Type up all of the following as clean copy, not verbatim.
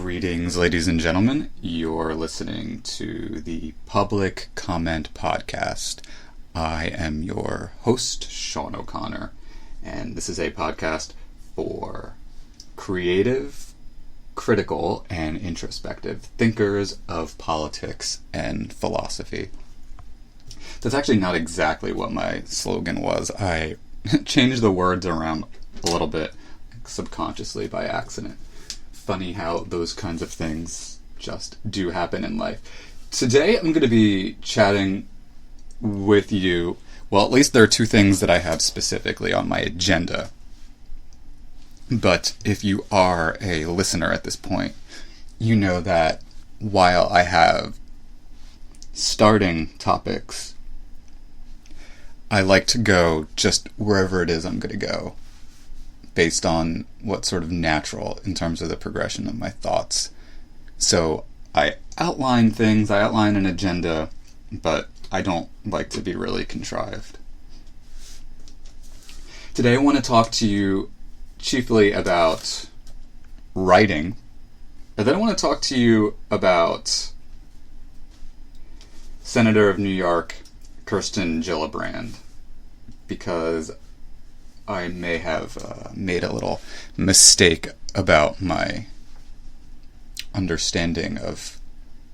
Greetings, ladies and gentlemen. You're listening to the Public Comment Podcast. I am your host, Sean O'Connor, and this is a podcast for creative, critical, and introspective thinkers of politics and philosophy. That's actually not exactly what my slogan was. I changed the words around a little bit subconsciously by accident. Funny how those kinds of things just do happen in life. Today I'm going to be chatting with you. Well, at least there are two things that I have specifically on my agenda. But if you are a listener at this point, you know that while I have starting topics, I like to go just wherever it is I'm going to go, based on what's sort of natural in terms of the progression of my thoughts. So I outline things, I outline an agenda, but I don't like to be really contrived. Today I want to talk to you chiefly about writing, and then I want to talk to you about Senator of New York, Kirsten Gillibrand, because I may have made a little mistake about my understanding of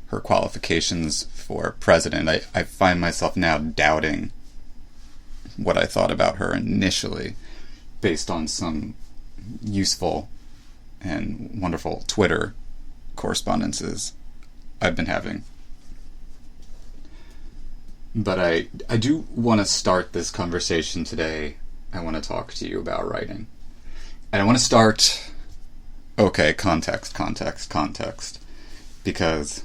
her qualifications for president. I find myself now doubting what I thought about her initially based on some useful and wonderful Twitter correspondences I've been having. But I do want to start this conversation today. I want to talk to you about writing. And I want to start, context, because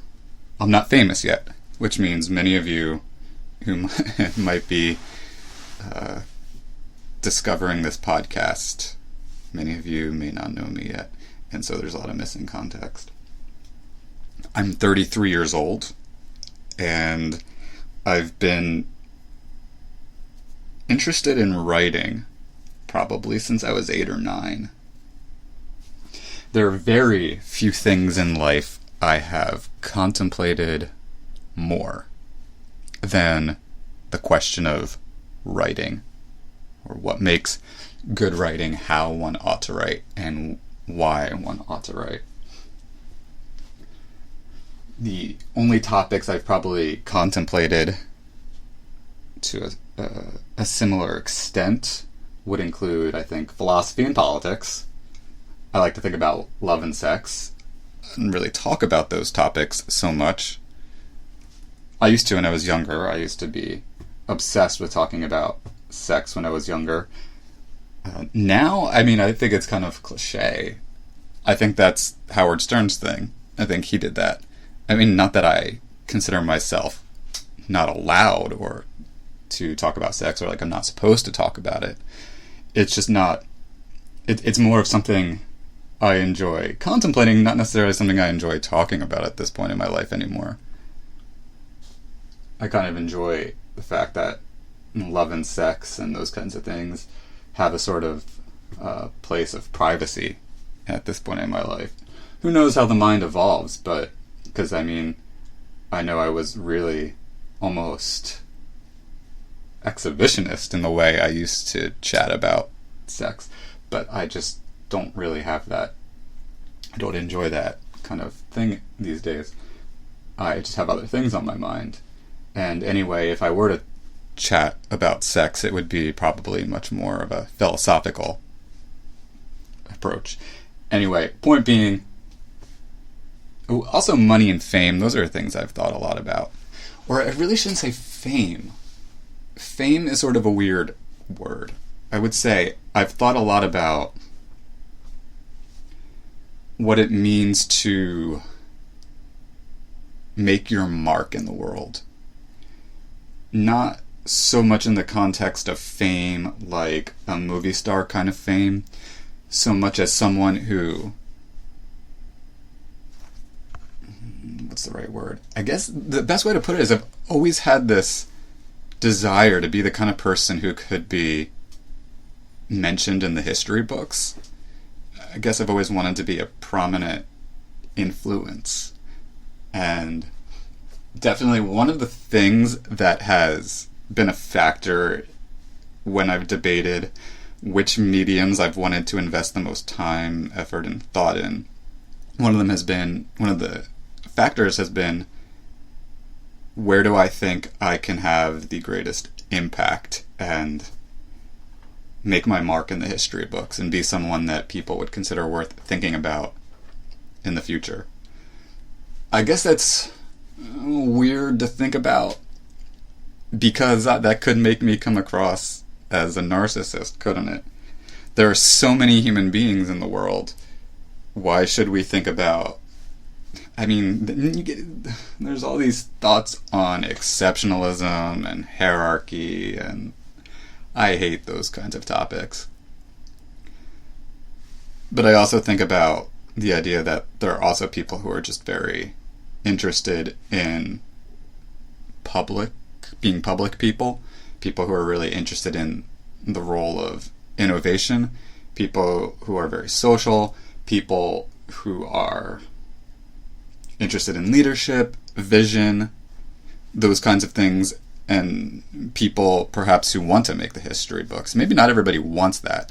I'm not famous yet, which means many of you who might be discovering this podcast, many of you may not know me yet, and so there's a lot of missing context. I'm 33 years old, and I've been interested in writing probably since I was 8 or 9. There are very few things in life I have contemplated more than the question of writing, or what makes good writing, how one ought to write, and why one ought to write. The only topics I've probably contemplated to a similar extent would include, I think, philosophy and politics. I like to think about love and sex and really talk about those topics so much. I used to when I was younger. I used to be obsessed with talking about sex when I was younger. Now, I think it's kind of cliche. I think that's Howard Stern's thing. I think he did that. Not that I consider myself not allowed or to talk about sex, or like I'm not supposed to talk about it. It's just not, it's more of something I enjoy contemplating, not necessarily something I enjoy talking about at this point in my life anymore. I kind of enjoy the fact that love and sex and those kinds of things have a sort of place of privacy at this point in my life. Who knows how the mind evolves, but because I know I was really almost exhibitionist in the way I used to chat about sex, but I just don't really have that. I don't enjoy that kind of thing these days. I just have other things on my mind. And anyway, if I were to chat about sex, it would be probably much more of a philosophical approach. Anyway, point being, also money and fame, those are things I've thought a lot about. Or I really shouldn't say fame. Fame is sort of a weird word. I would say I've thought a lot about what it means to make your mark in the world. Not so much in the context of fame, like a movie star kind of fame, so much as someone who, what's the right word? I guess the best way to put it is I've always had this desire to be the kind of person who could be mentioned in the history books. I guess I've always wanted to be a prominent influence. And definitely one of the things that has been a factor when I've debated which mediums I've wanted to invest the most time, effort, and thought in, one of the factors has been, where do I think I can have the greatest impact and make my mark in the history books and be someone that people would consider worth thinking about in the future? I guess that's weird to think about, because that could make me come across as a narcissist, couldn't it? There are so many human beings in the world. Why should we think about... I mean, there's all these thoughts on exceptionalism and hierarchy, and I hate those kinds of topics. But I also think about the idea that there are also people who are just very interested in being public people who are really interested in the role of innovation, people who are very social, people who are interested in leadership, vision, those kinds of things, and people perhaps who want to make the history books. Maybe not everybody wants that.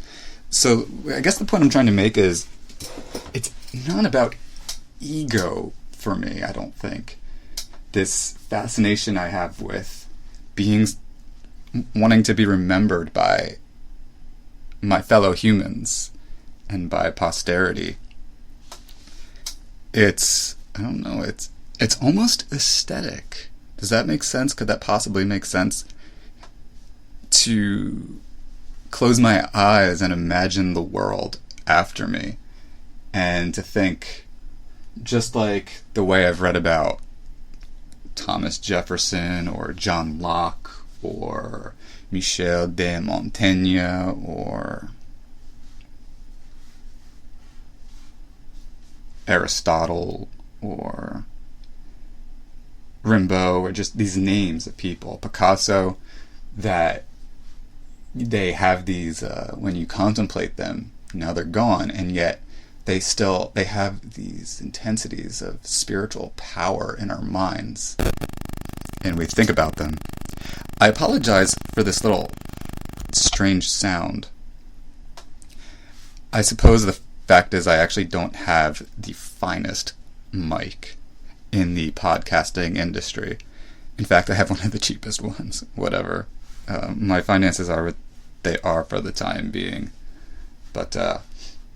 So I guess the point I'm trying to make is, it's not about ego for me, I don't think. This fascination I have with wanting to be remembered by my fellow humans and by posterity. It's almost aesthetic. Does that make sense? Could that possibly make sense? To close my eyes and imagine the world after me, and to think, just like the way I've read about Thomas Jefferson or John Locke or Michel de Montaigne or Aristotle or Rimbaud, or just these names of people, Picasso, that they have these, when you contemplate them, now they're gone, and yet they have these intensities of spiritual power in our minds, and we think about them. I apologize for this little strange sound. I suppose the fact is I actually don't have the finest mic in the podcasting industry. In fact, I have one of the cheapest ones. Whatever. My finances are what they are for the time being. But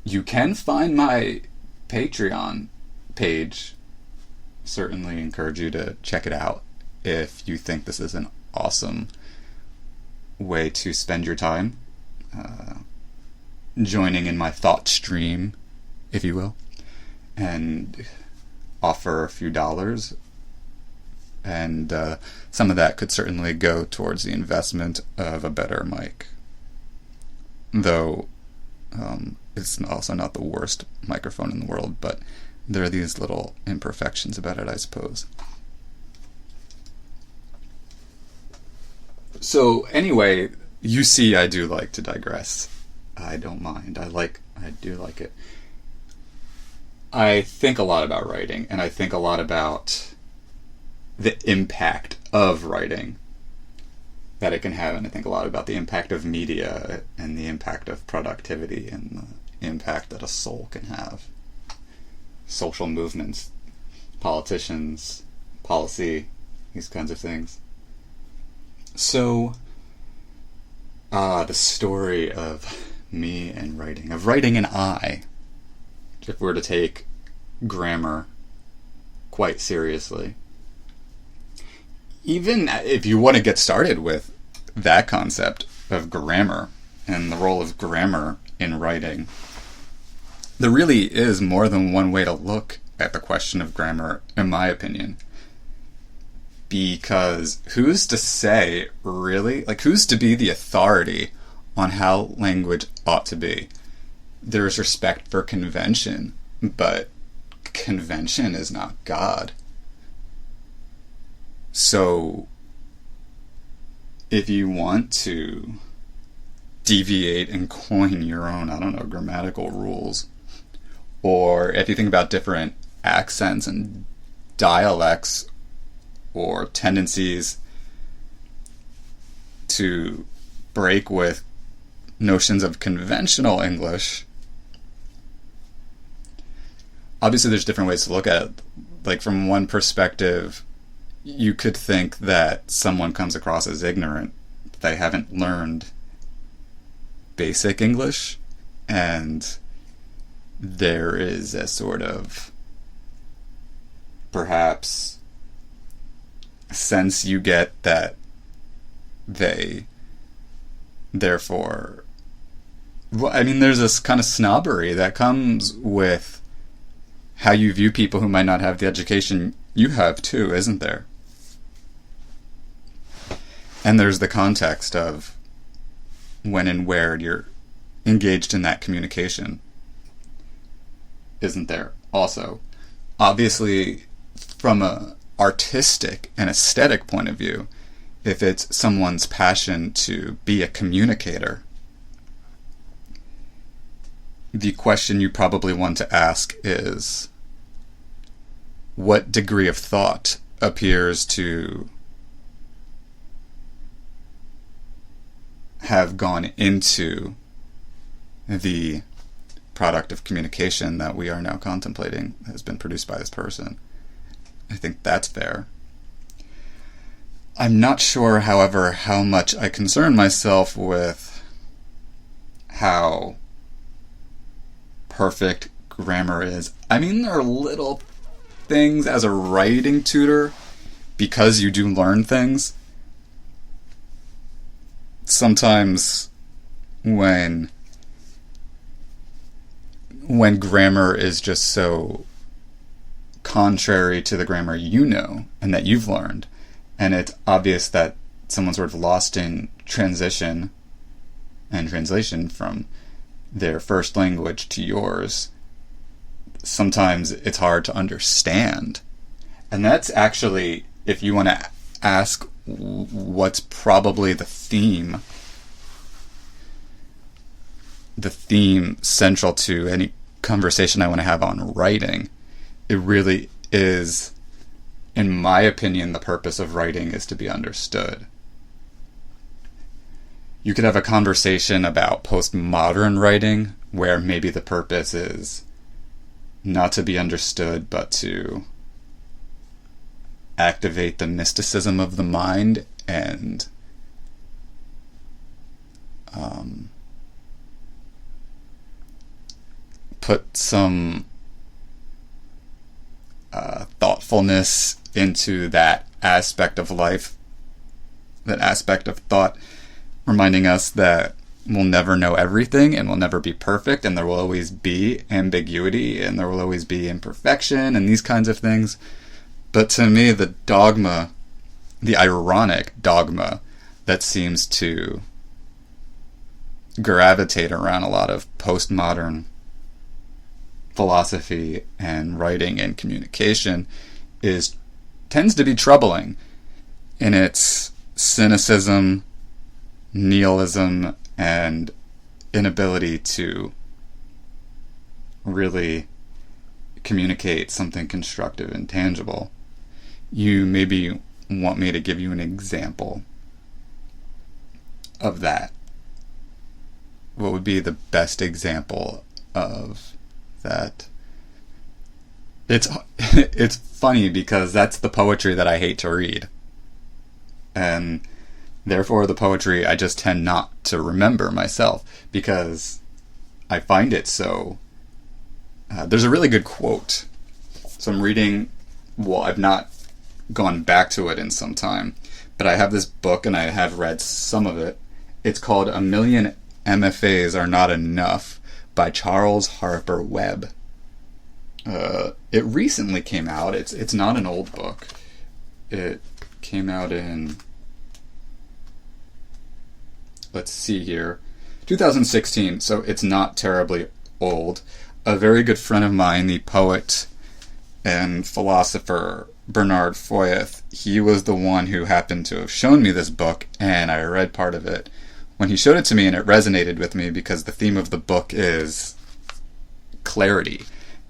you can find my Patreon page. Certainly encourage you to check it out if you think this is an awesome way to spend your time. Joining in my thought stream, if you will, and offer a few dollars, and some of that could certainly go towards the investment of a better mic, though it's also not the worst microphone in the world, but there are these little imperfections about it, I suppose. So anyway, you see, I do like to digress. I don't mind. I do like it. I think a lot about writing, and I think a lot about the impact of writing that it can have, and I think a lot about the impact of media and the impact of productivity and the impact that a soul can have. Social movements, politicians, policy, these kinds of things. So, the story of me and writing, of writing an I, if we're to take grammar quite seriously. Even if you want to get started with that concept of grammar and the role of grammar in writing, there really is more than one way to look at the question of grammar, in my opinion. Because who's to say, really? Like, who's to be the authority on how language ought to be? There's respect for convention, but convention is not God. So, if you want to deviate and coin your own, grammatical rules, or if you think about different accents and dialects or tendencies to break with notions of conventional English. Obviously, there's different ways to look at it. Like, from one perspective, you could think that someone comes across as ignorant. They haven't learned basic English, and there is a sort of, perhaps, sense you get that they, therefore, there's this kind of snobbery that comes with how you view people who might not have the education you have too, isn't there? And there's the context of when and where you're engaged in that communication, isn't there? Also, obviously, from a artistic and aesthetic point of view, if it's someone's passion to be a communicator, the question you probably want to ask is, what degree of thought appears to have gone into the product of communication that we are now contemplating has been produced by this person? I think that's fair. I'm not sure, however, how much I concern myself with how perfect grammar is. There are little things as a writing tutor, because you do learn things. Sometimes when grammar is just so contrary to the grammar you know and that you've learned, and it's obvious that someone's sort of lost in transition and translation from their first language to yours, sometimes it's hard to understand. And that's actually, if you want to ask what's probably the theme central to any conversation I want to have on writing, it really is, in my opinion, the purpose of writing is to be understood. You could have a conversation about postmodern writing where maybe the purpose is not to be understood, but to activate the mysticism of the mind and put some thoughtfulness into that aspect of life, that aspect of thought, reminding us that we'll never know everything and we'll never be perfect, and there will always be ambiguity and there will always be imperfection and these kinds of things. But to me, the dogma, the ironic dogma that seems to gravitate around a lot of postmodern philosophy and writing and communication tends to be troubling in its cynicism, nihilism, and inability to really communicate something constructive and tangible. You maybe want me to give you an example of that. What would be the best example of that? It's funny because that's the poetry that I hate to read. And therefore the poetry I just tend not to remember myself because I find it so... there's a really good quote. So I'm reading... Well, I've not gone back to it in some time, but I have this book and I have read some of it. It's called A Million MFAs Are Not Enough by Charles Harper Webb. It recently came out. It's not an old book. It came out in... Let's see here. 2016, so it's not terribly old. A very good friend of mine, the poet and philosopher Bernard Foyeth, he was the one who happened to have shown me this book, and I read part of it when he showed it to me, and it resonated with me because the theme of the book is clarity.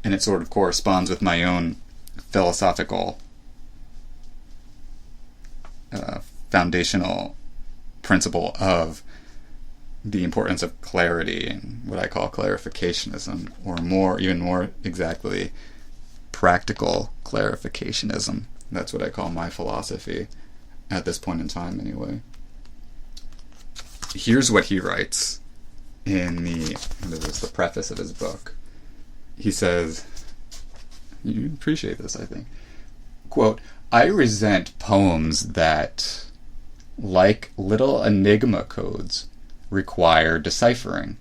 and it sort of corresponds with my own philosophical foundational principle of the importance of clarity and what I call clarificationism, or even more exactly, practical clarificationism. That's what I call my philosophy at this point in time, anyway. Here's what he writes in the preface of his book. He says, you appreciate this, I think. Quote, "I resent poems that, like little enigma codes, require deciphering.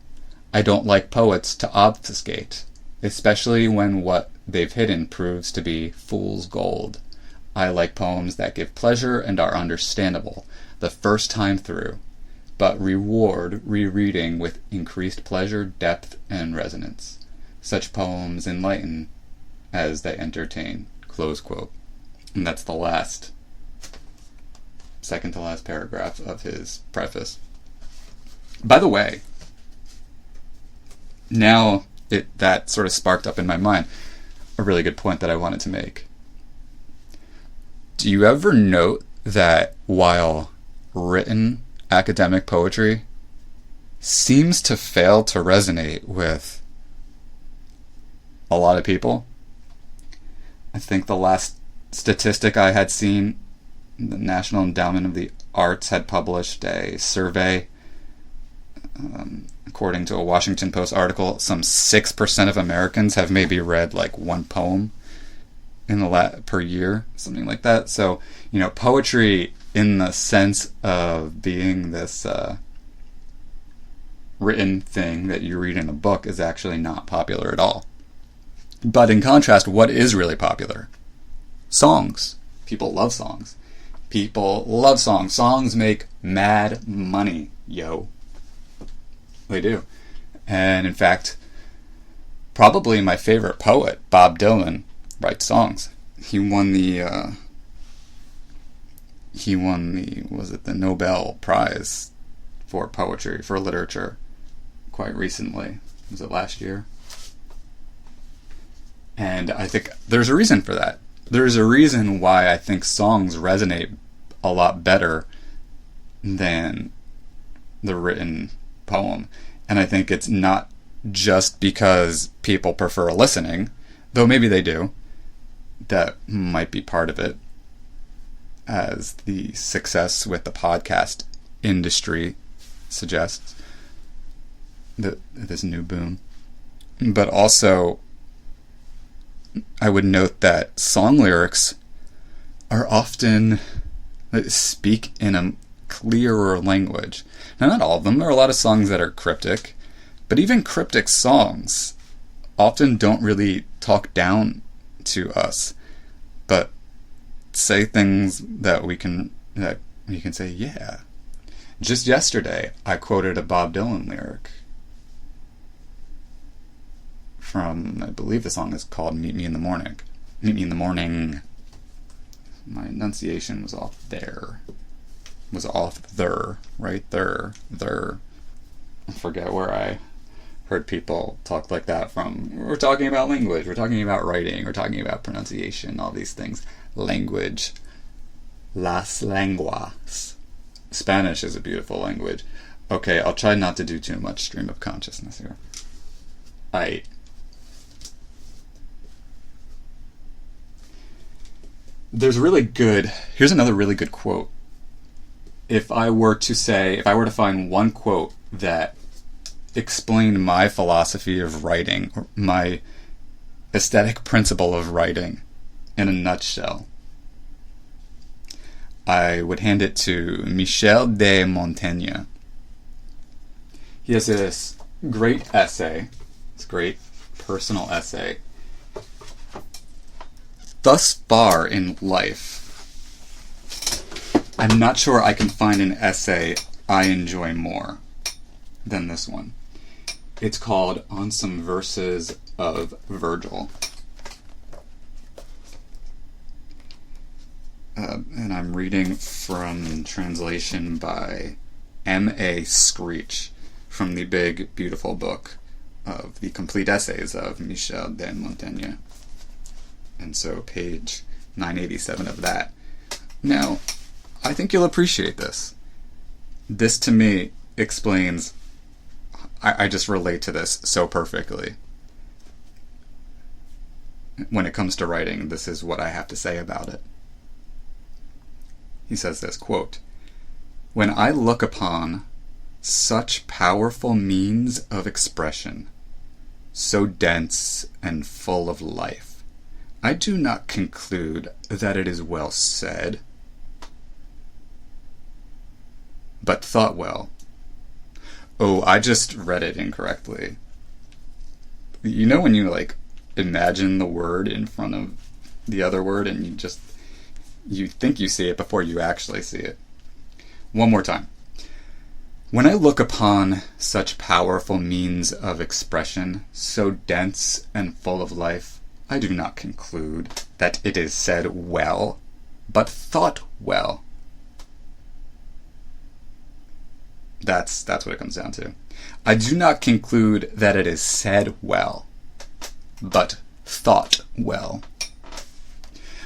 I don't like poets to obfuscate, especially when what they've hidden proves to be fool's gold. I like poems that give pleasure and are understandable the first time through, but reward rereading with increased pleasure, depth, and resonance. Such poems enlighten as they entertain." Close quote. And that's the second to last paragraph of his preface. By the way, now that sort of sparked up in my mind a really good point that I wanted to make. Do you ever note that while written academic poetry seems to fail to resonate with a lot of people? I think the last statistic I had seen, the National Endowment of the Arts had published a survey. According to a Washington Post article, some 6% of Americans have maybe read like one poem per year, something like that. So, poetry in the sense of being this written thing that you read in a book is actually not popular at all. But in contrast, what is really popular? Songs. People love songs. People love songs. Songs make mad money, yo. They do. And in fact, probably my favorite poet, Bob Dylan, writes songs. He won the the Nobel Prize for poetry, for literature, quite recently. Was it last year? And I think there's a reason for that. There's a reason why I think songs resonate a lot better than the written poem. And I think it's not just because people prefer listening, though maybe they do. That might be part of it, as the success with the podcast industry suggests, this new boom. But also, I would note that song lyrics are often speak in a clearer language. Now, not all of them. There are a lot of songs that are cryptic, but even cryptic songs often don't really talk down to us, but say things that we can say, yeah. Just yesterday, I quoted a Bob Dylan lyric from, I believe the song is called "Meet Me in the Morning." Meet me in the morning. My enunciation was off there. Right there. I forget where I heard people talk like that from. We're talking about language, we're talking about writing, we're talking about pronunciation, all these things. Language. Las lenguas. Spanish is a beautiful language. Okay, I'll try not to do too much stream of consciousness here. Here's another really good quote. If I were to find one quote that explained my philosophy of writing, or my aesthetic principle of writing in a nutshell, I would hand it to Michel de Montaigne. He has this great essay, this great personal essay. Thus far in life, I'm not sure I can find an essay I enjoy more than this one. It's called "On Some Verses of Virgil." And I'm reading from translation by M.A. Screech from the big, beautiful book of the complete essays of Michel de Montaigne. And so page 987 of that. Now, I think you'll appreciate this. This, to me, explains... I just relate to this so perfectly. When it comes to writing, this is what I have to say about it. He says this, quote, "When I look upon such powerful means of expression, so dense and full of life, I do not conclude that it is well said, but thought well." Oh, I just read it incorrectly. You know when you imagine the word in front of the other word and you think you see it before you actually see it? One more time. "When I look upon such powerful means of expression, so dense and full of life, I do not conclude that it is said well, but thought well." That's what it comes down to. I do not conclude that it is said well, but thought well.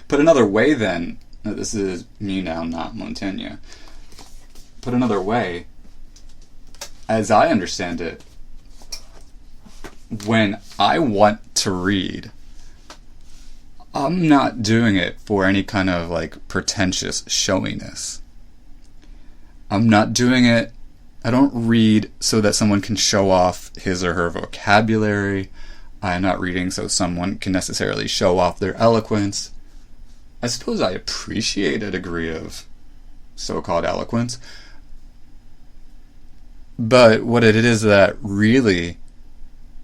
Put another way then, this is me now, not Montaigne. Put another way, as I understand it, when I want to read, I'm not doing it for any kind of pretentious showiness. I'm not doing it, I don't read so that someone can show off his or her vocabulary. I'm not reading so someone can necessarily show off their eloquence. I suppose I appreciate a degree of so-called eloquence. But what it is that really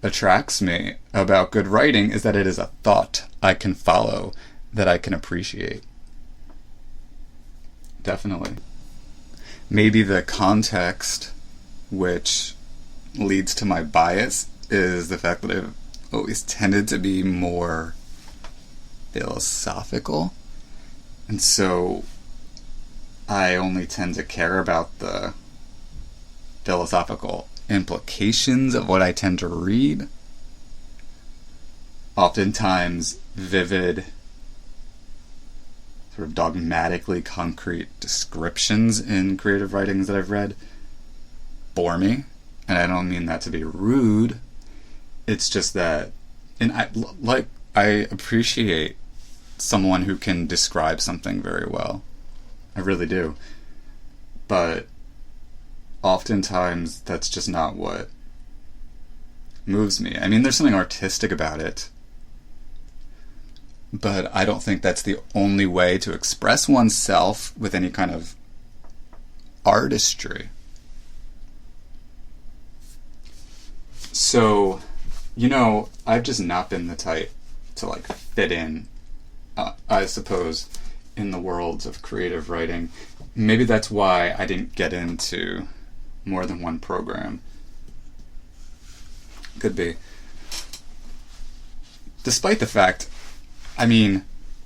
attracts me about good writing is that it is a thought I can follow, that I can appreciate. Definitely. Maybe the context which leads to my bias is the fact that I've always tended to be more philosophical. And so I only tend to care about the philosophical implications of what I tend to read. Oftentimes vivid, sort of dogmatically concrete descriptions in creative writings that I've read bore me. And I don't mean that to be rude. It's just that, and I appreciate someone who can describe something very well. I really do. But oftentimes that's just not what moves me. I mean, there's something artistic about it, but I don't think that's the only way to express oneself with any kind of artistry. So, I've just not been the type to fit in, I suppose, in the worlds of creative writing. Maybe that's why I didn't get into more than one program. Could be. Despite the fact,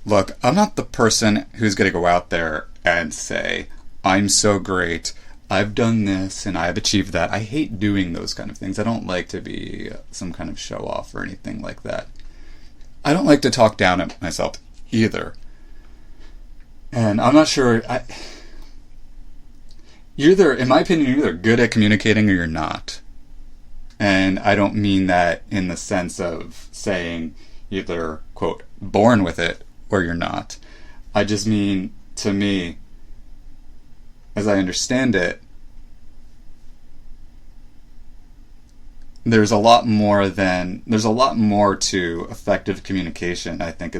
look, I'm not the person who's going to go out there and say, I'm so great, I've done this and I've achieved that. I hate doing those kind of things. I don't like to be some kind of show-off or anything like that. I don't like to talk down at myself either. And I'm not sure... in my opinion, you're either good at communicating or you're not. And I don't mean that in the sense of saying either, quote, born with it or you're not. I just mean, to me, as I understand it, there's a lot more to effective communication, I think,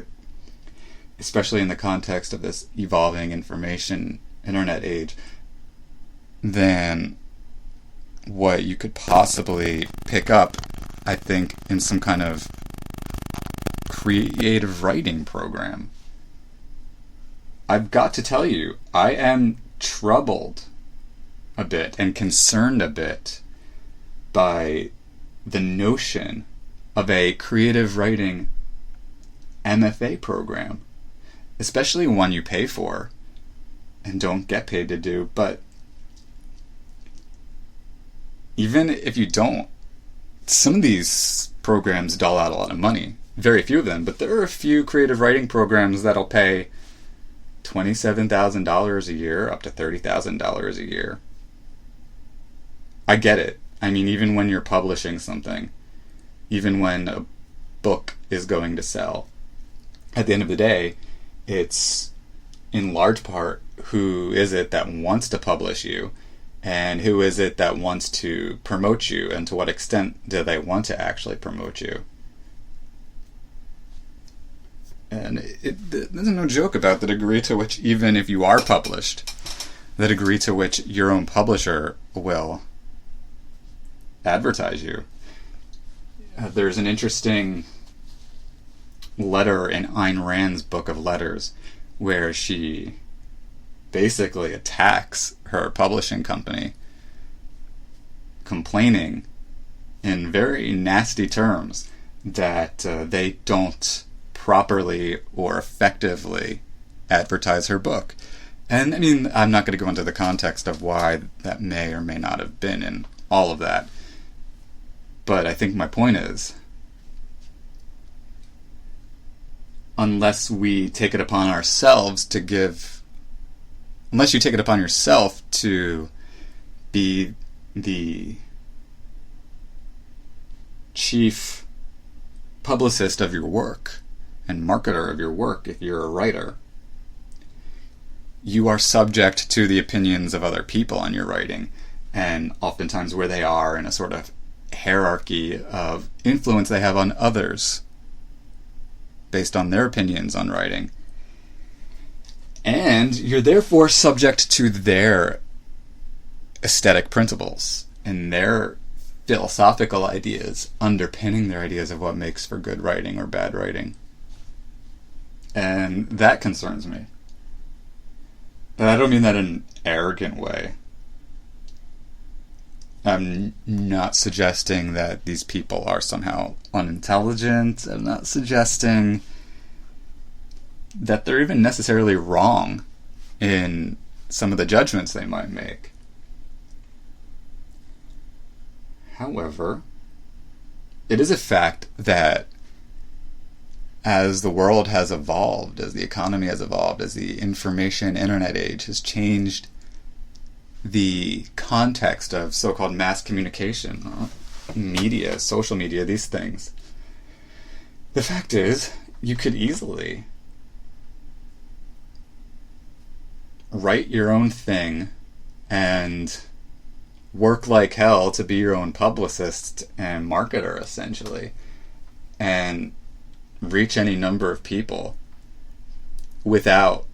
especially in the context of this evolving information internet age, than what you could possibly pick up, I think, in some kind of creative writing program. I've got to tell you, I am troubled a bit and concerned a bit by the notion of a creative writing MFA program, especially one you pay for and don't get paid to do. But even if you don't some of these programs dole out a lot of money. Very few of them, but there are a few creative writing programs that'll pay $27,000 a year up to $30,000 a year. I get it. I mean, even when you're publishing something, even when a book is going to sell, at the end of the day, it's in large part who is it that wants to publish you, and who is it that wants to promote you, and to what extent do they want to actually promote you. And there's no joke about the degree to which, even if you are published, the degree to which your own publisher will advertise you. There's an interesting letter in Ayn Rand's Book of Letters where she basically attacks her publishing company, complaining in very nasty terms that they don't properly or effectively advertise her book. And I mean, I'm not going to go into the context of why that may or may not have been in all of that, but I think my point is, unless you take it upon yourself to be the chief publicist of your work and marketer of your work, if you're a writer, you are subject to the opinions of other people on your writing, and oftentimes where they are in a sort of hierarchy of influence they have on others based on their opinions on writing. And you're therefore subject to their aesthetic principles and their philosophical ideas underpinning their ideas of what makes for good writing or bad writing. And that concerns me. And I don't mean that in an arrogant way. I'm not suggesting that these people are somehow unintelligent. I'm not suggesting that they're even necessarily wrong in some of the judgments they might make. However, it is a fact that as the world has evolved, as the economy has evolved, as the information internet age has changed the context of so-called mass communication, media, social media, these things, the fact is, you could easily write your own thing and work like hell to be your own publicist and marketer, essentially, and reach any number of people without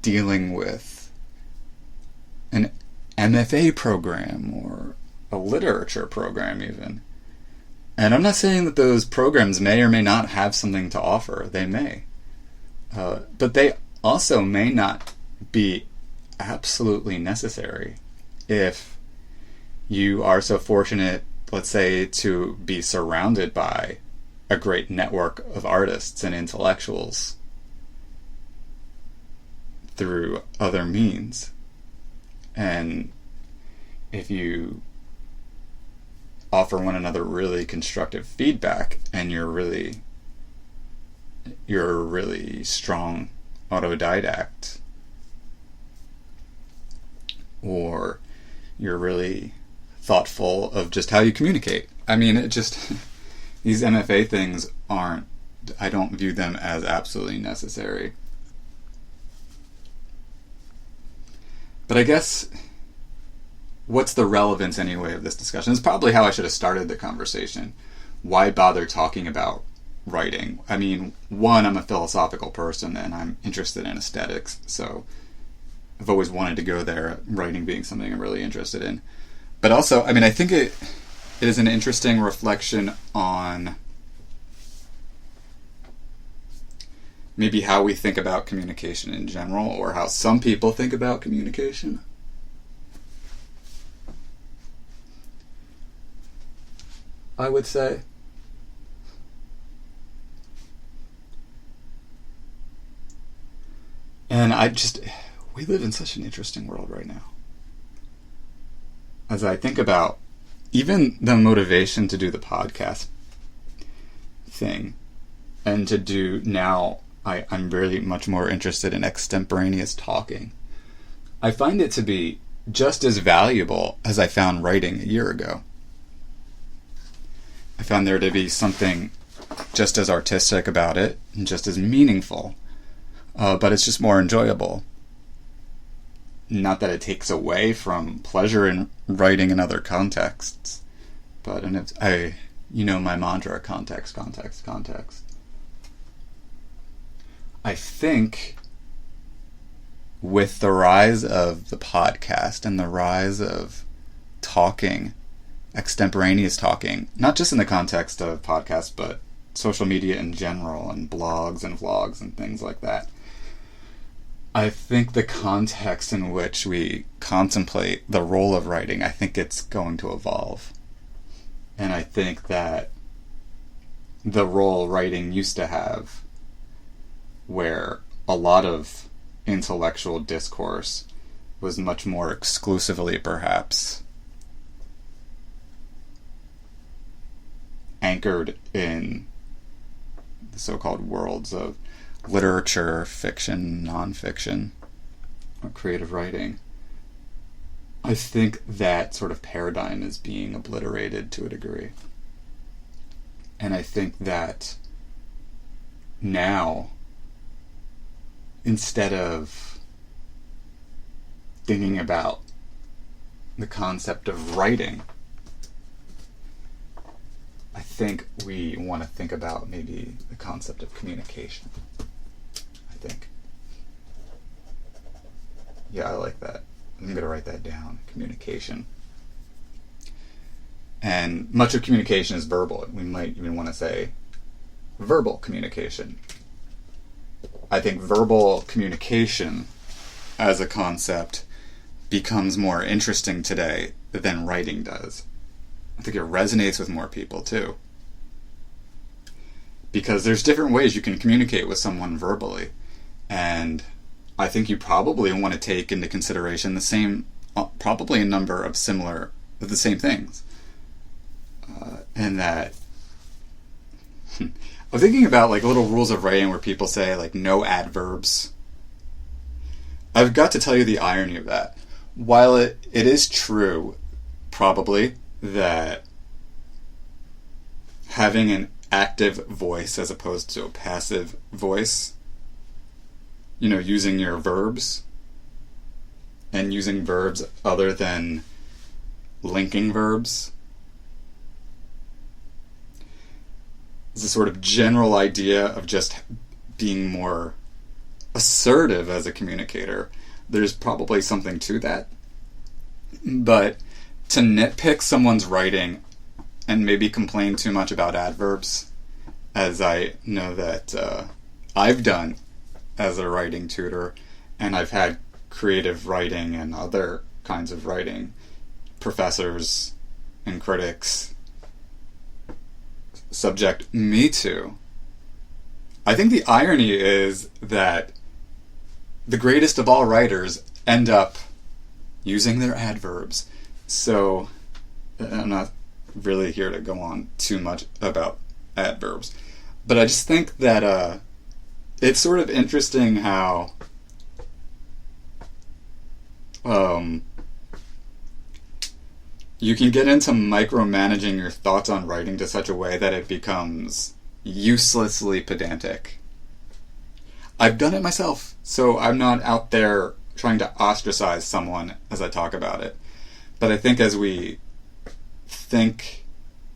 dealing with an MFA program or a literature program even. And I'm not saying that those programs may or may not have something to offer. They may. But they also may not be absolutely necessary if you are so fortunate, let's say, to be surrounded by a great network of artists and intellectuals through other means. And if you offer one another really constructive feedback and you're a really strong autodidact, or you're really thoughtful of just how you communicate. I mean, it just these MFA things I don't view them as absolutely necessary. But I guess, what's the relevance anyway of this discussion? It's probably how I should have started the conversation. Why bother talking about writing? I mean, one, I'm a philosophical person and I'm interested in aesthetics, so I've always wanted to go there, writing being something I'm really interested in. But also, I mean, I think it is an interesting reflection on maybe how we think about communication in general, or how some people think about communication. I would say. And we live in such an interesting world right now. As I think about even the motivation to do the podcast thing, and to do now, I'm really much more interested in extemporaneous talking. I find it to be just as valuable as I found writing a year ago. I found there to be something just as artistic about it, and just as meaningful, but it's just more enjoyable. Not that it takes away from pleasure in writing in other contexts, but my mantra, context, context, context. I think with the rise of the podcast and the rise of talking, extemporaneous talking, not just in the context of podcasts, but social media in general, and blogs and vlogs and things like that, I think the context in which we contemplate the role of writing, I think it's going to evolve. And I think that the role writing used to have, where a lot of intellectual discourse was much more exclusively, perhaps, anchored in the so-called worlds of literature, fiction, nonfiction, or creative writing. I think that sort of paradigm is being obliterated to a degree. And I think that now, instead of thinking about the concept of writing, I think we want to think about maybe the concept of communication. I think. Yeah, I like that. I'm going to write that down. Communication. And much of communication is verbal. We might even want to say verbal communication. I think verbal communication as a concept becomes more interesting today than writing does. I think it resonates with more people too. Because there's different ways you can communicate with someone verbally. And I think you probably want to take into consideration probably a number of the same things. And that, I'm thinking about like little rules of writing where people say like no adverbs. I've got to tell you the irony of that. While it is true, probably, that having an active voice as opposed to a passive voice, using your verbs, and using verbs other than linking verbs, is a sort of general idea of just being more assertive as a communicator. There's probably something to that. But to nitpick someone's writing and maybe complain too much about adverbs, as I know that I've done as a writing tutor, and I've had creative writing and other kinds of writing professors and critics subject me to. I think the irony is that the greatest of all writers end up using their adverbs. So I'm not really here to go on too much about adverbs, but I just think that it's sort of interesting how you can get into micromanaging your thoughts on writing to such a way that it becomes uselessly pedantic. I've done it myself, so I'm not out there trying to ostracize someone as I talk about it. But I think as we think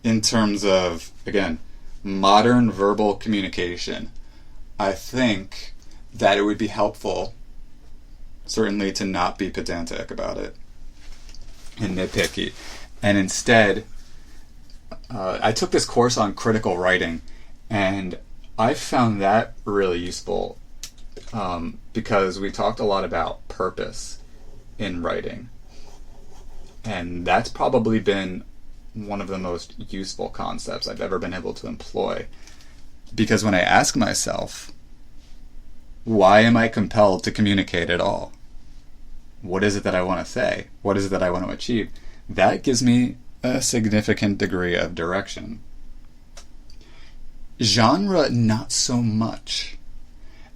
in terms of, again, modern verbal communication, I think that it would be helpful, certainly, to not be pedantic about it and nitpicky. And instead, I took this course on critical writing, and I found that really useful because we talked a lot about purpose in writing. And that's probably been one of the most useful concepts I've ever been able to employ. Because when I ask myself, why am I compelled to communicate at all? What is it that I want to say? What is it that I want to achieve? That gives me a significant degree of direction. Genre, not so much.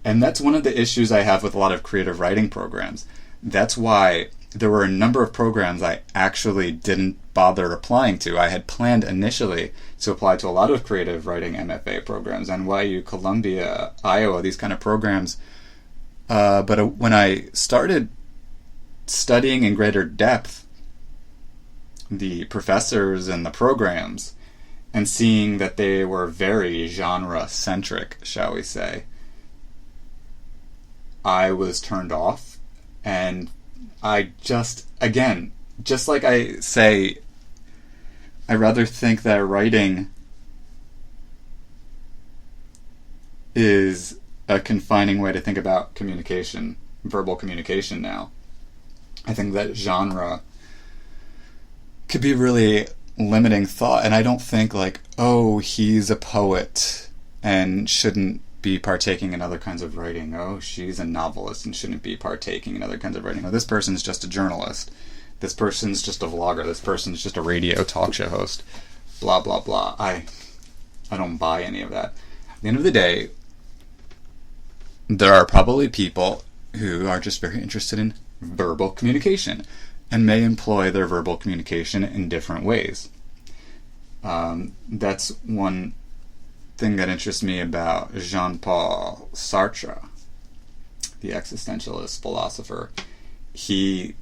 And that's one of the issues I have with a lot of creative writing programs. That's why there were a number of programs I actually didn't bother applying to. I had planned initially to apply to a lot of creative writing MFA programs, NYU, Columbia, Iowa, these kind of programs. But when I started studying in greater depth the professors and the programs, and seeing that they were very genre-centric, shall we say, I was turned off. And I just like I say, I rather think that writing is a confining way to think about communication, verbal communication now. I think that genre could be really limiting thought, and I don't think like, oh, he's a poet and shouldn't be partaking in other kinds of writing. Oh, she's a novelist and shouldn't be partaking in other kinds of writing. Oh, this person's just a journalist. This person's just a vlogger. This person's just a radio talk show host. Blah, blah, blah. I don't buy any of that. At the end of the day, there are probably people who are just very interested in verbal communication and may employ their verbal communication in different ways. That's one thing that interests me about Jean-Paul Sartre, the existentialist philosopher. He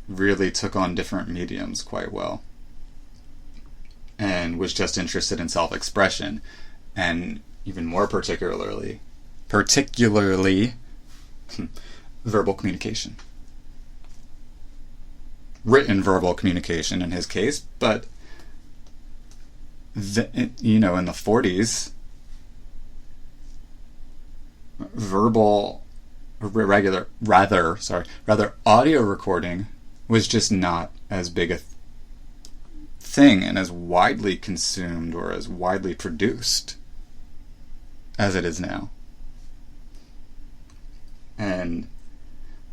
really took on different mediums quite well and was just interested in self-expression, and even more particularly verbal communication. Written verbal communication in his case, but in the 40s, rather audio recording was just not as big a thing and as widely consumed or as widely produced as it is now. And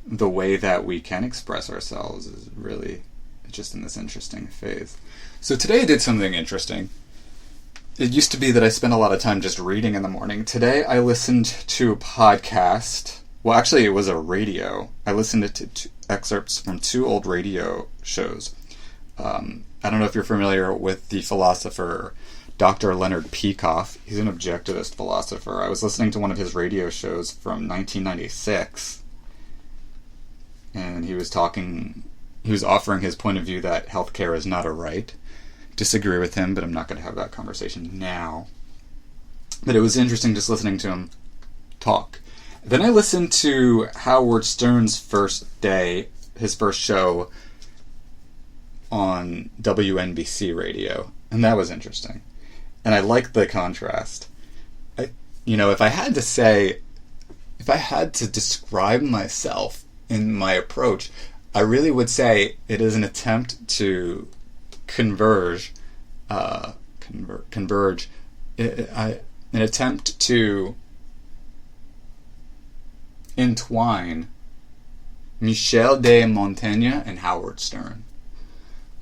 the way that we can express ourselves is really just in this interesting phase. So today I did something interesting. It used to be that I spent a lot of time just reading in the morning. Today I listened to a podcast. Well, actually it was a radio. I listened to excerpts from 2 old radio shows. I don't know if you're familiar with the philosopher Dr. Leonard Peikoff. He's an objectivist philosopher. I was listening to one of his radio shows from 1996, and he was offering his point of view that healthcare is not a right. Disagree with him, but I'm not going to have that conversation now. But it was interesting just listening to him talk. Then I listened to Howard Stern's first show on WNBC radio, and that was interesting. And I liked the contrast. If I had to describe myself in my approach, I really would say it is an attempt to converge, an attempt to entwine Michel de Montaigne and Howard Stern.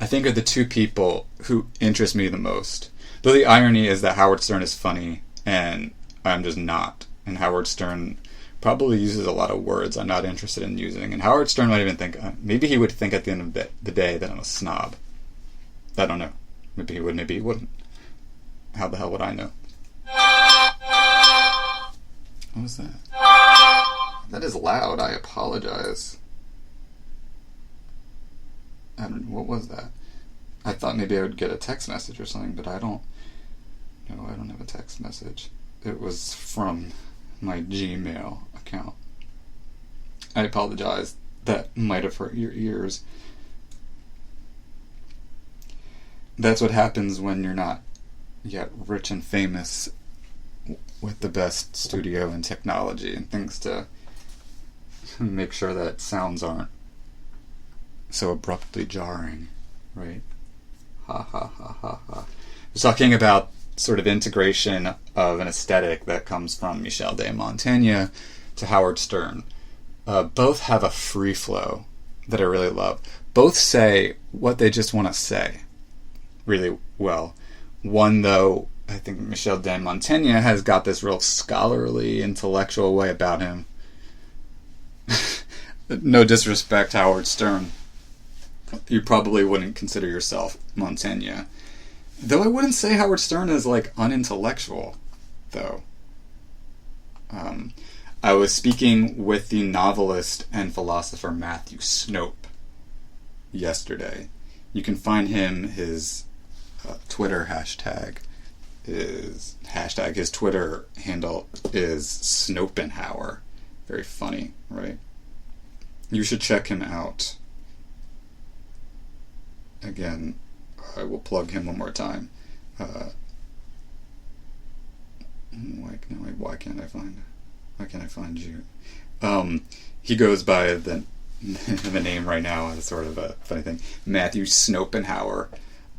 I think are the 2 people who interest me the most. Though the irony is that Howard Stern is funny and I'm just not. And Howard Stern probably uses a lot of words I'm not interested in using. And Howard Stern might even think, maybe he would think at the end of the day that I'm a snob. I don't know. Maybe he would, maybe he wouldn't. How the hell would I know? What was that? That is loud. I apologize. What was that? I thought maybe I would get a text message or something, but I don't. No, I don't have a text message. It was from my Gmail account. I apologize. That might have hurt your ears. That's what happens when you're not yet rich and famous with the best studio and technology and things to make sure that sounds aren't so abruptly jarring, right? Ha ha ha ha ha. We're talking about sort of integration of an aesthetic that comes from Michel de Montaigne to Howard Stern. Both have a free flow that I really love. Both say what they just want to say. really well. One, though, I think Michel de Montaigne has got this real scholarly, intellectual way about him. No disrespect, Howard Stern. You probably wouldn't consider yourself Montaigne. Though I wouldn't say Howard Stern is, like, unintellectual, though. I was speaking with the novelist and philosopher Matthew Snope yesterday. You can find him, his Twitter hashtag, his Twitter handle is Snopenhauer. Very funny, right? You should check him out. Again, I will plug him one more time. Why can't I find you? He goes by the name right now as sort of a funny thing, Matthew Snopenhauer,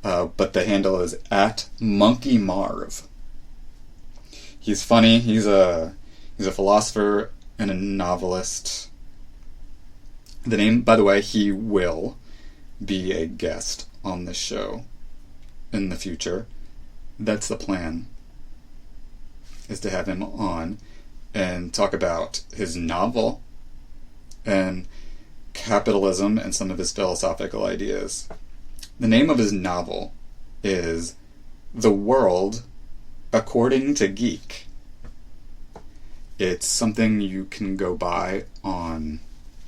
but the handle is @MonkeyMarv. He's funny. He's a philosopher and a novelist. The name, by the way, he will be a guest on this show in the future. That's the plan, is to have him on and talk about his novel and capitalism and some of his philosophical ideas. The name of his novel is The World According to Geek. It's something you can go buy on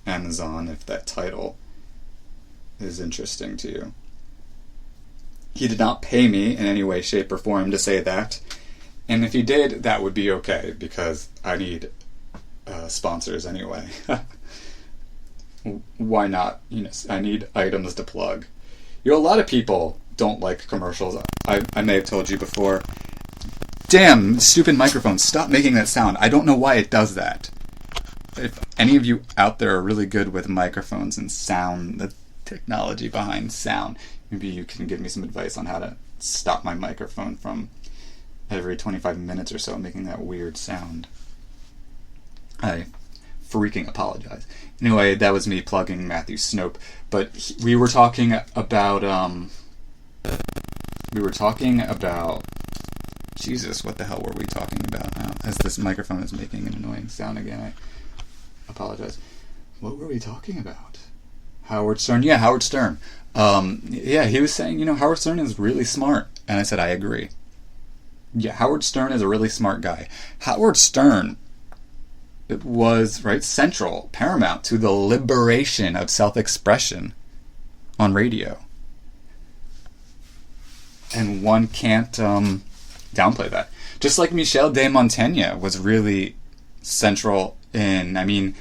Amazon if that title is interesting to you. He did not pay me in any way, shape, or form to say that. And if he did, that would be okay, because I need sponsors anyway. Why not? I need items to plug. A lot of people don't like commercials. I may have told you before. Damn, stupid microphone, stop making that sound. I don't know why it does that. If any of you out there are really good with microphones and sound, the technology behind sound, maybe you can give me some advice on how to stop my microphone from every 25 minutes or so making that weird sound. I freaking apologize. Anyway, that was me plugging Matthew Snope. But we were talking about Jesus, what the hell were we talking about now? As this microphone is making an annoying sound again, I apologize. What were we talking about? Howard Stern. Yeah, Howard Stern. He was saying, Howard Stern is really smart. And I said, I agree. Yeah, Howard Stern is a really smart guy. Howard Stern was, central, paramount to the liberation of self-expression on radio. And one can't downplay that. Just like Michel de Montaigne was really central in,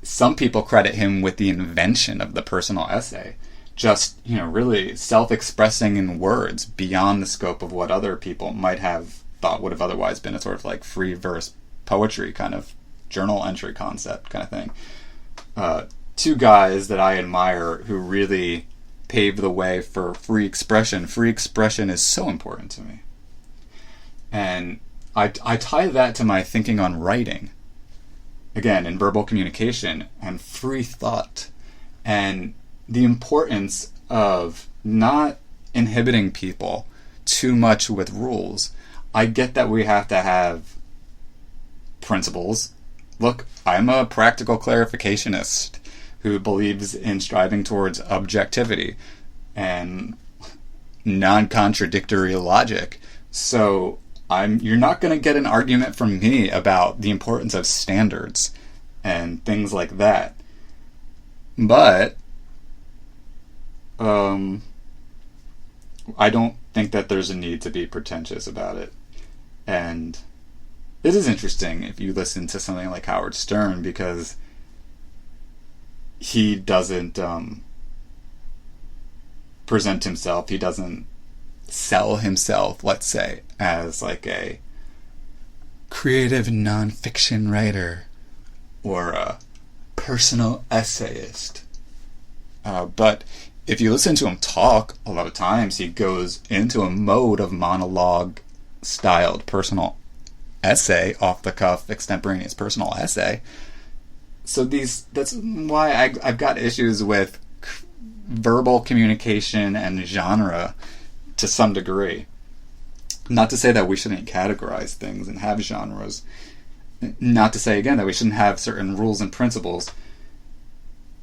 some people credit him with the invention of the personal essay. Just, really self-expressing in words beyond the scope of what other people might have thought would have otherwise been a sort of like free verse poetry kind of journal entry concept kind of thing. Two guys that I admire who really paved the way for free expression. Free expression is so important to me. And I tie that to my thinking on writing. Again, in verbal communication and free thought. And the importance of not inhibiting people too much with rules. I get that we have to have principles. Look, I'm a practical clarificationist who believes in striving towards objectivity and non-contradictory logic. So you're not going to get an argument from me about the importance of standards and things like that. But I don't think that there's a need to be pretentious about it. And it is interesting if you listen to something like Howard Stern, because he doesn't present himself, he doesn't sell himself, let's say, as like a creative nonfiction writer or a personal essayist. But if you listen to him talk, a lot of times he goes into a mode of monologue-styled personal essay, off-the-cuff, extemporaneous personal essay. So that's why I've got issues with verbal communication and genre to some degree. Not to say that we shouldn't categorize things and have genres. Not to say, again, that we shouldn't have certain rules and principles.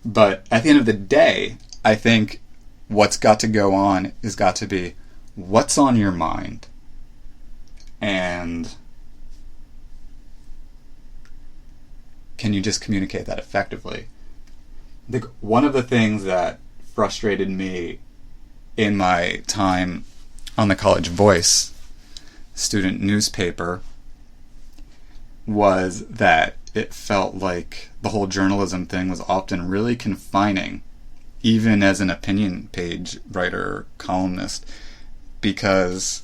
But at the end of the day, I think what's got to go on is got to be what's on your mind. And can you just communicate that effectively? I think one of the things that frustrated me in my time on the College Voice student newspaper was that it felt like the whole journalism thing was often really confining, even as an opinion page writer or columnist, because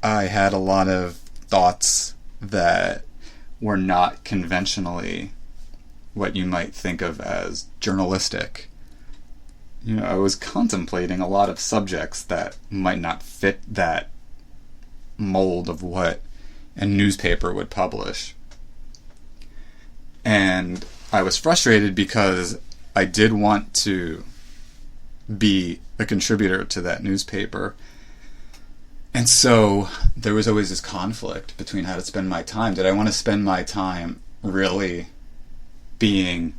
I had a lot of thoughts that were not conventionally what you might think of as journalistic. I was contemplating a lot of subjects that might not fit that mold of what a newspaper would publish. And I was frustrated because I did want to be a contributor to that newspaper. And so there was always this conflict between how to spend my time. Did I want to spend my time really being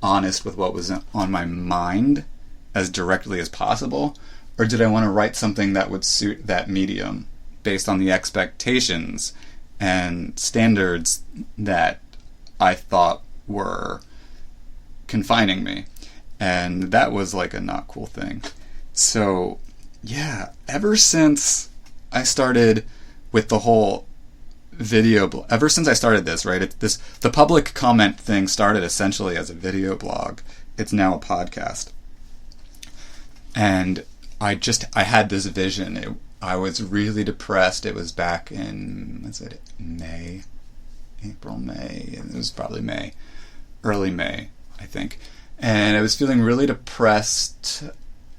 honest with what was on my mind as directly as possible? Or did I want to write something that would suit that medium based on the expectations and standards that I thought were confining me? And that was like a not cool thing. So yeah, ever since I started with the whole ever since I started this, right? The public comment thing started essentially as a video blog. It's now a podcast. And I had this vision. I was really depressed. It was back in, April, May. It was probably May. Early May, I think. And I was feeling really depressed.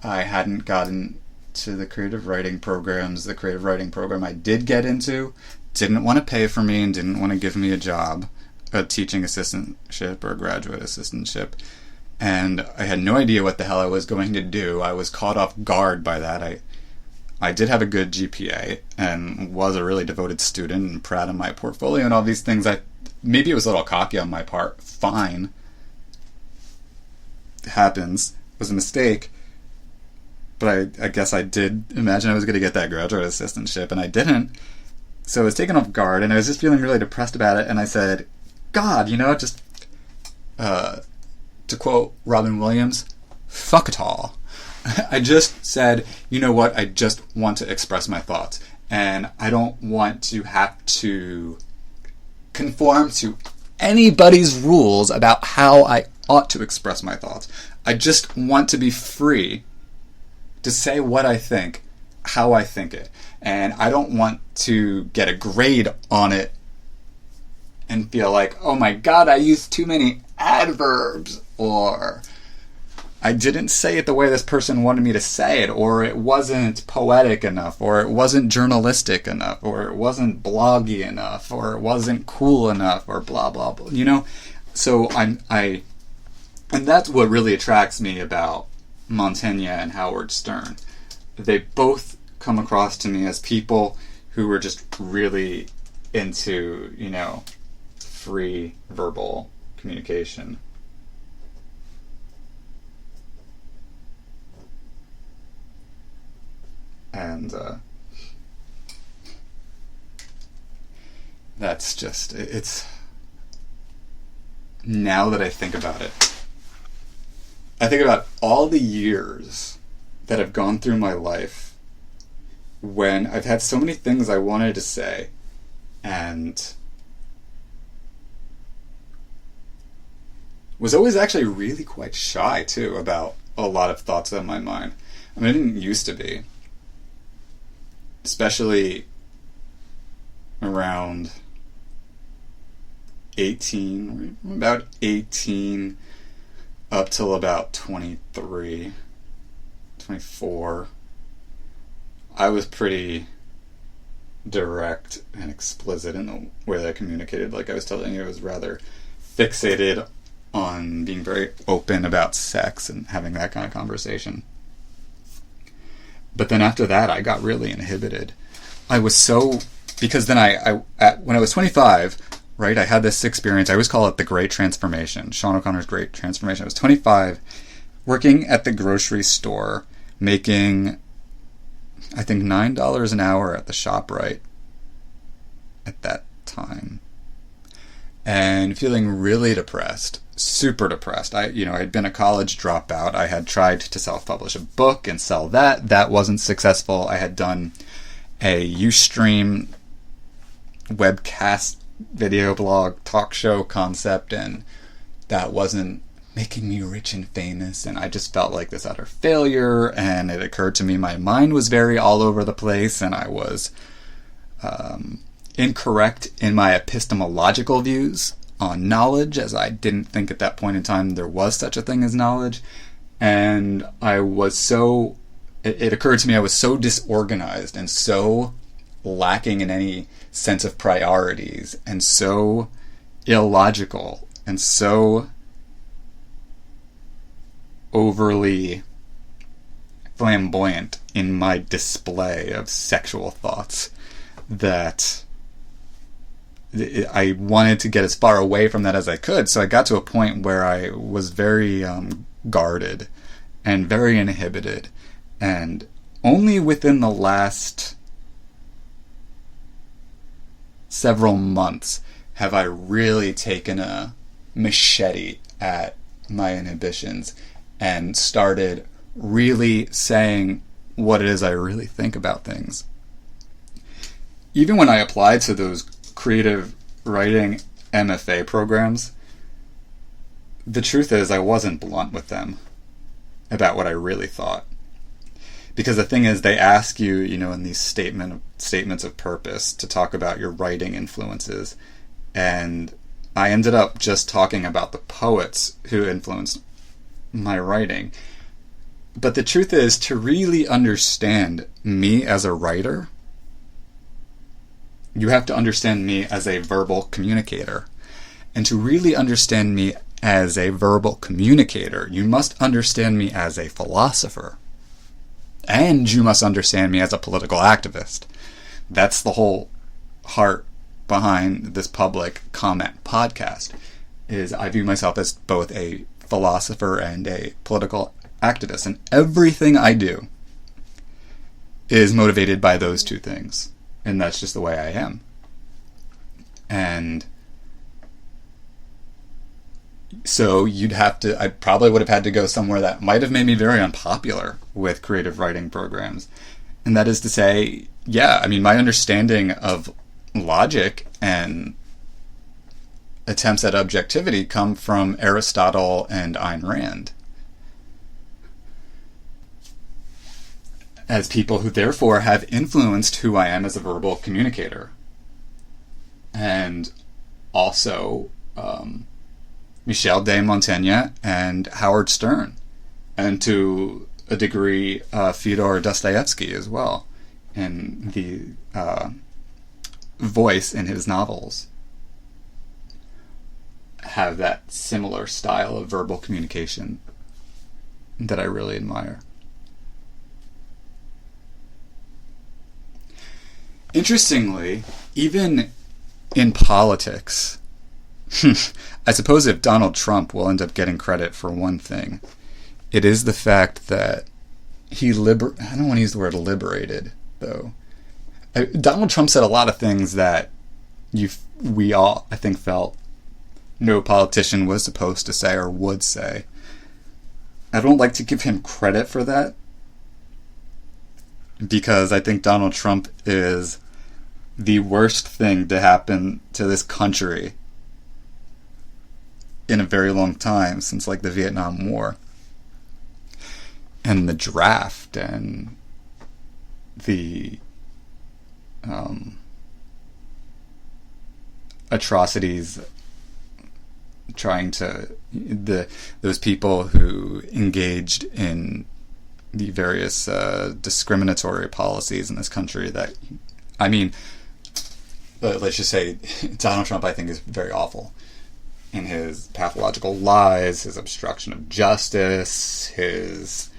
I hadn't gotten to the creative writing programs. The creative writing program I did get into didn't want to pay for me and didn't want to give me a job, a teaching assistantship or a graduate assistantship. And I had no idea what the hell I was going to do. I was caught off guard by that. I did have a good GPA and was a really devoted student and proud of my portfolio and all these things. Maybe it was a little cocky on my part. Fine. It happens. It was a mistake. But I guess I did imagine I was going to get that graduate assistantship, and I didn't. So I was taken off guard, and I was just feeling really depressed about it, and I said, God, just, to quote Robin Williams, fuck it all. I just said, you know what, I just want to express my thoughts, and I don't want to have to conform to anybody's rules about how I ought to express my thoughts. I just want to be free to say what I think, how I think it. And I don't want to get a grade on it and feel like, oh my God, I used too many adverbs, or I didn't say it the way this person wanted me to say it, or it wasn't poetic enough, or it wasn't journalistic enough, or it wasn't bloggy enough, or it wasn't cool enough, or blah, blah, blah, So and that's what really attracts me about Montaigne and Howard Stern. They both come across to me as people who were just really into, free verbal communication. And that's just, it's, now that I think about it, I think about all the years that have gone through my life when I've had so many things I wanted to say and was always actually really quite shy too about a lot of thoughts on my mind. I didn't used to be, especially around 18, about 18 up till about 23, 24. I was pretty direct and explicit in the way that I communicated. Like I was telling you, I was rather fixated on being very open about sex and having that kind of conversation. But then after that, I got really inhibited. Because then when I was 25, right, I had this experience. I always call it the Great Transformation, Sean O'Connor's Great Transformation. I was 25, working at the grocery store, making, I think, $9 an hour at the ShopRite at that time, and feeling really depressed, super depressed. I'd been a college dropout. I had tried to self-publish a book and sell that. That wasn't successful. I had done a Ustream webcast video blog talk show concept, and that wasn't making me rich and famous, and I just felt like this utter failure. And it occurred to me my mind was very all over the place, and I was incorrect in my epistemological views on knowledge, as I didn't think at that point in time there was such a thing as knowledge. And it occurred to me I was so disorganized and so lacking in any sense of priorities, and so illogical, and so overly flamboyant in my display of sexual thoughts, that I wanted to get as far away from that as I could. So I got to a point where I was very guarded and very inhibited. And only within the last several months have I really taken a machete at my inhibitions and started really saying what it is I really think about things. Even when I applied to those creative writing MFA programs, the truth is I wasn't blunt with them about what I really thought. Because the thing is, they ask you, in these statements of purpose to talk about your writing influences. And I ended up just talking about the poets who influenced my writing. But the truth is, to really understand me as a writer, you have to understand me as a verbal communicator. And to really understand me as a verbal communicator, you must understand me as a philosopher. And you must understand me as a political activist. That's the whole heart behind this public comment podcast, is I view myself as both a philosopher and a political activist. And everything I do is motivated by those two things. And that's just the way I am. And so I probably would have had to go somewhere that might have made me very unpopular with creative writing programs. And that is to say, my understanding of logic and attempts at objectivity come from Aristotle and Ayn Rand, as people who therefore have influenced who I am as a verbal communicator. And also Michel de Montaigne and Howard Stern, and to a degree Fyodor Dostoevsky as well, in the voice in his novels, have that similar style of verbal communication that I really admire. Interestingly, even in politics, I suppose if Donald Trump will end up getting credit for one thing, it is the fact that I don't want to use the word liberated, though. Donald Trump said a lot of things that we all, I think, felt no politician was supposed to say or would say. I don't like to give him credit for that, because I think Donald Trump is the worst thing to happen to this country in a very long time, since the Vietnam War and the draft and the atrocities those people who engaged in the various discriminatory policies in this country. Let's just say Donald Trump, I think, is very awful in his pathological lies, his obstruction of justice, his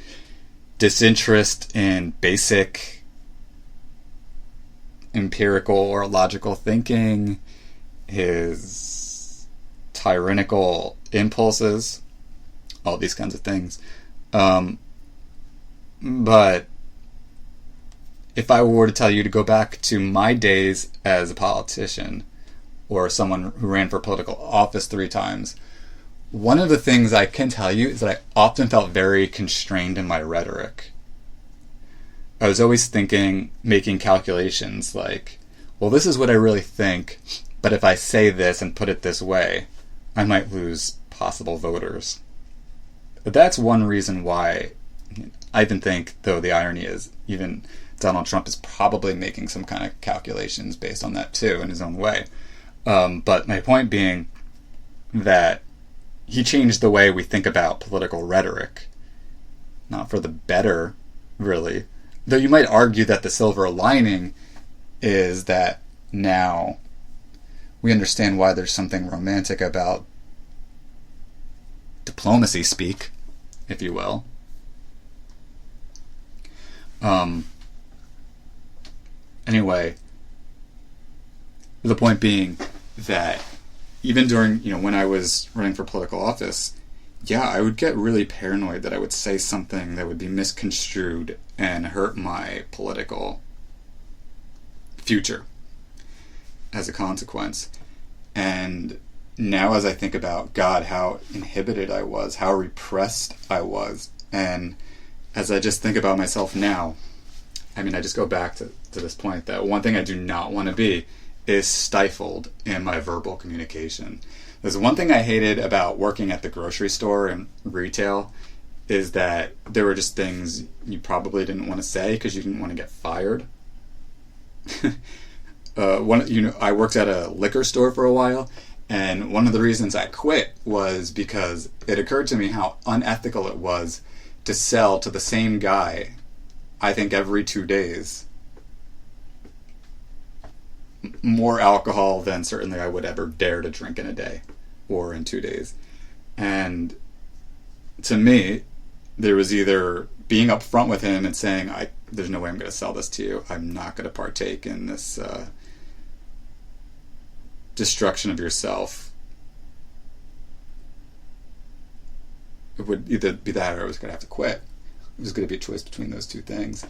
disinterest in basic empirical or logical thinking, his tyrannical impulses, all these kinds of things. But if I were to tell you to go back to my days as a politician or someone who ran for political office 3 times, one of the things I can tell you is that I often felt very constrained in my rhetoric. I was always thinking, making calculations like, well, this is what I really think, but if I say this and put it this way, I might lose possible voters. But that's one reason why I even think, though the irony is, even Donald Trump is probably making some kind of calculations based on that too, in his own way. But my point being that he changed the way we think about political rhetoric. Not for the better, really. Though you might argue that the silver lining is that now we understand why there's something romantic about diplomacy speak, if you will. Anyway, the point being that even during, when I was running for political office, I would get really paranoid that I would say something that would be misconstrued and hurt my political future as a consequence. And now as I think about God, how inhibited I was, how repressed I was, and as I just think about myself now, I just go back to this point that one thing I do not want to be is stifled in my verbal communication. There's one thing I hated about working at the grocery store and retail is that there were just things you probably didn't want to say because you didn't want to get fired. I worked at a liquor store for a while, and one of the reasons I quit was because it occurred to me how unethical it was to sell to the same guy, I think every 2 days, more alcohol than certainly I would ever dare to drink in a day or in 2 days. And to me, there was either being upfront with him and saying, there's no way I'm going to sell this to you. I'm not going to partake in this destruction of yourself. It would either be that or I was going to have to quit. It was going to be a choice between those two things.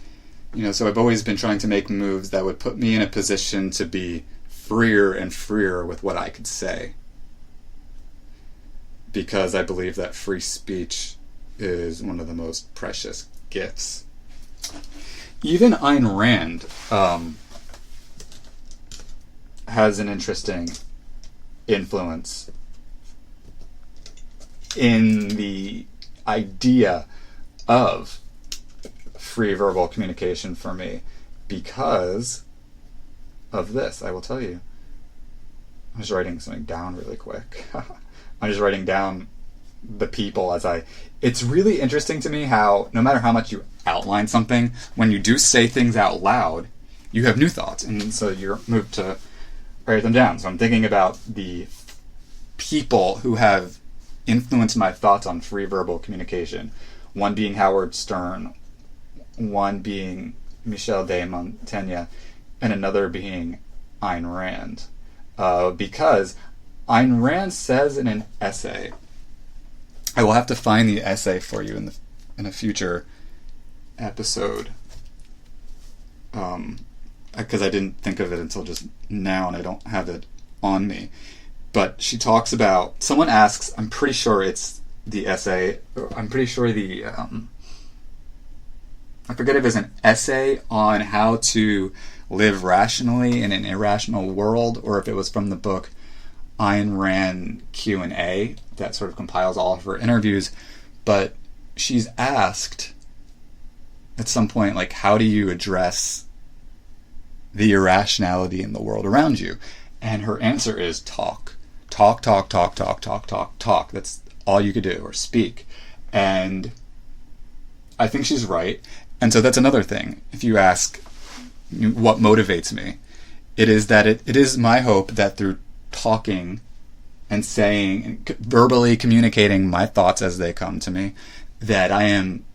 So I've always been trying to make moves that would put me in a position to be freer and freer with what I could say. Because I believe that free speech is one of the most precious gifts. Even Ayn Rand has an interesting influence in the idea of free verbal communication for me because of this. I will tell you. I'm just writing something down really quick. I'm just writing down the people it's really interesting to me how no matter how much you outline something, when you do say things out loud, you have new thoughts, and so you're moved to write them down. So I'm thinking about the people who have influenced my thoughts on free verbal communication. One being Howard Stern, one being Michel de Montaigne, and another being Ayn Rand. Because Ayn Rand says in an essay, I will have to find the essay for you in a future episode, because I didn't think of it until just now and I don't have it on me. But she talks about, someone asks, I'm pretty sure it's the essay, I'm pretty sure I forget if it's an essay on how to live rationally in an irrational world, or if it was from the book Ayn Rand Q&A that sort of compiles all of her interviews. But she's asked at some point, how do you address the irrationality in the world around you? And her answer is talk. Talk, talk, talk, talk, talk, talk, talk. That's all you could do, or speak. And I think she's right. And so that's another thing. If you ask what motivates me, it is that it is my hope that through talking and saying, verbally communicating my thoughts as they come to me, that I am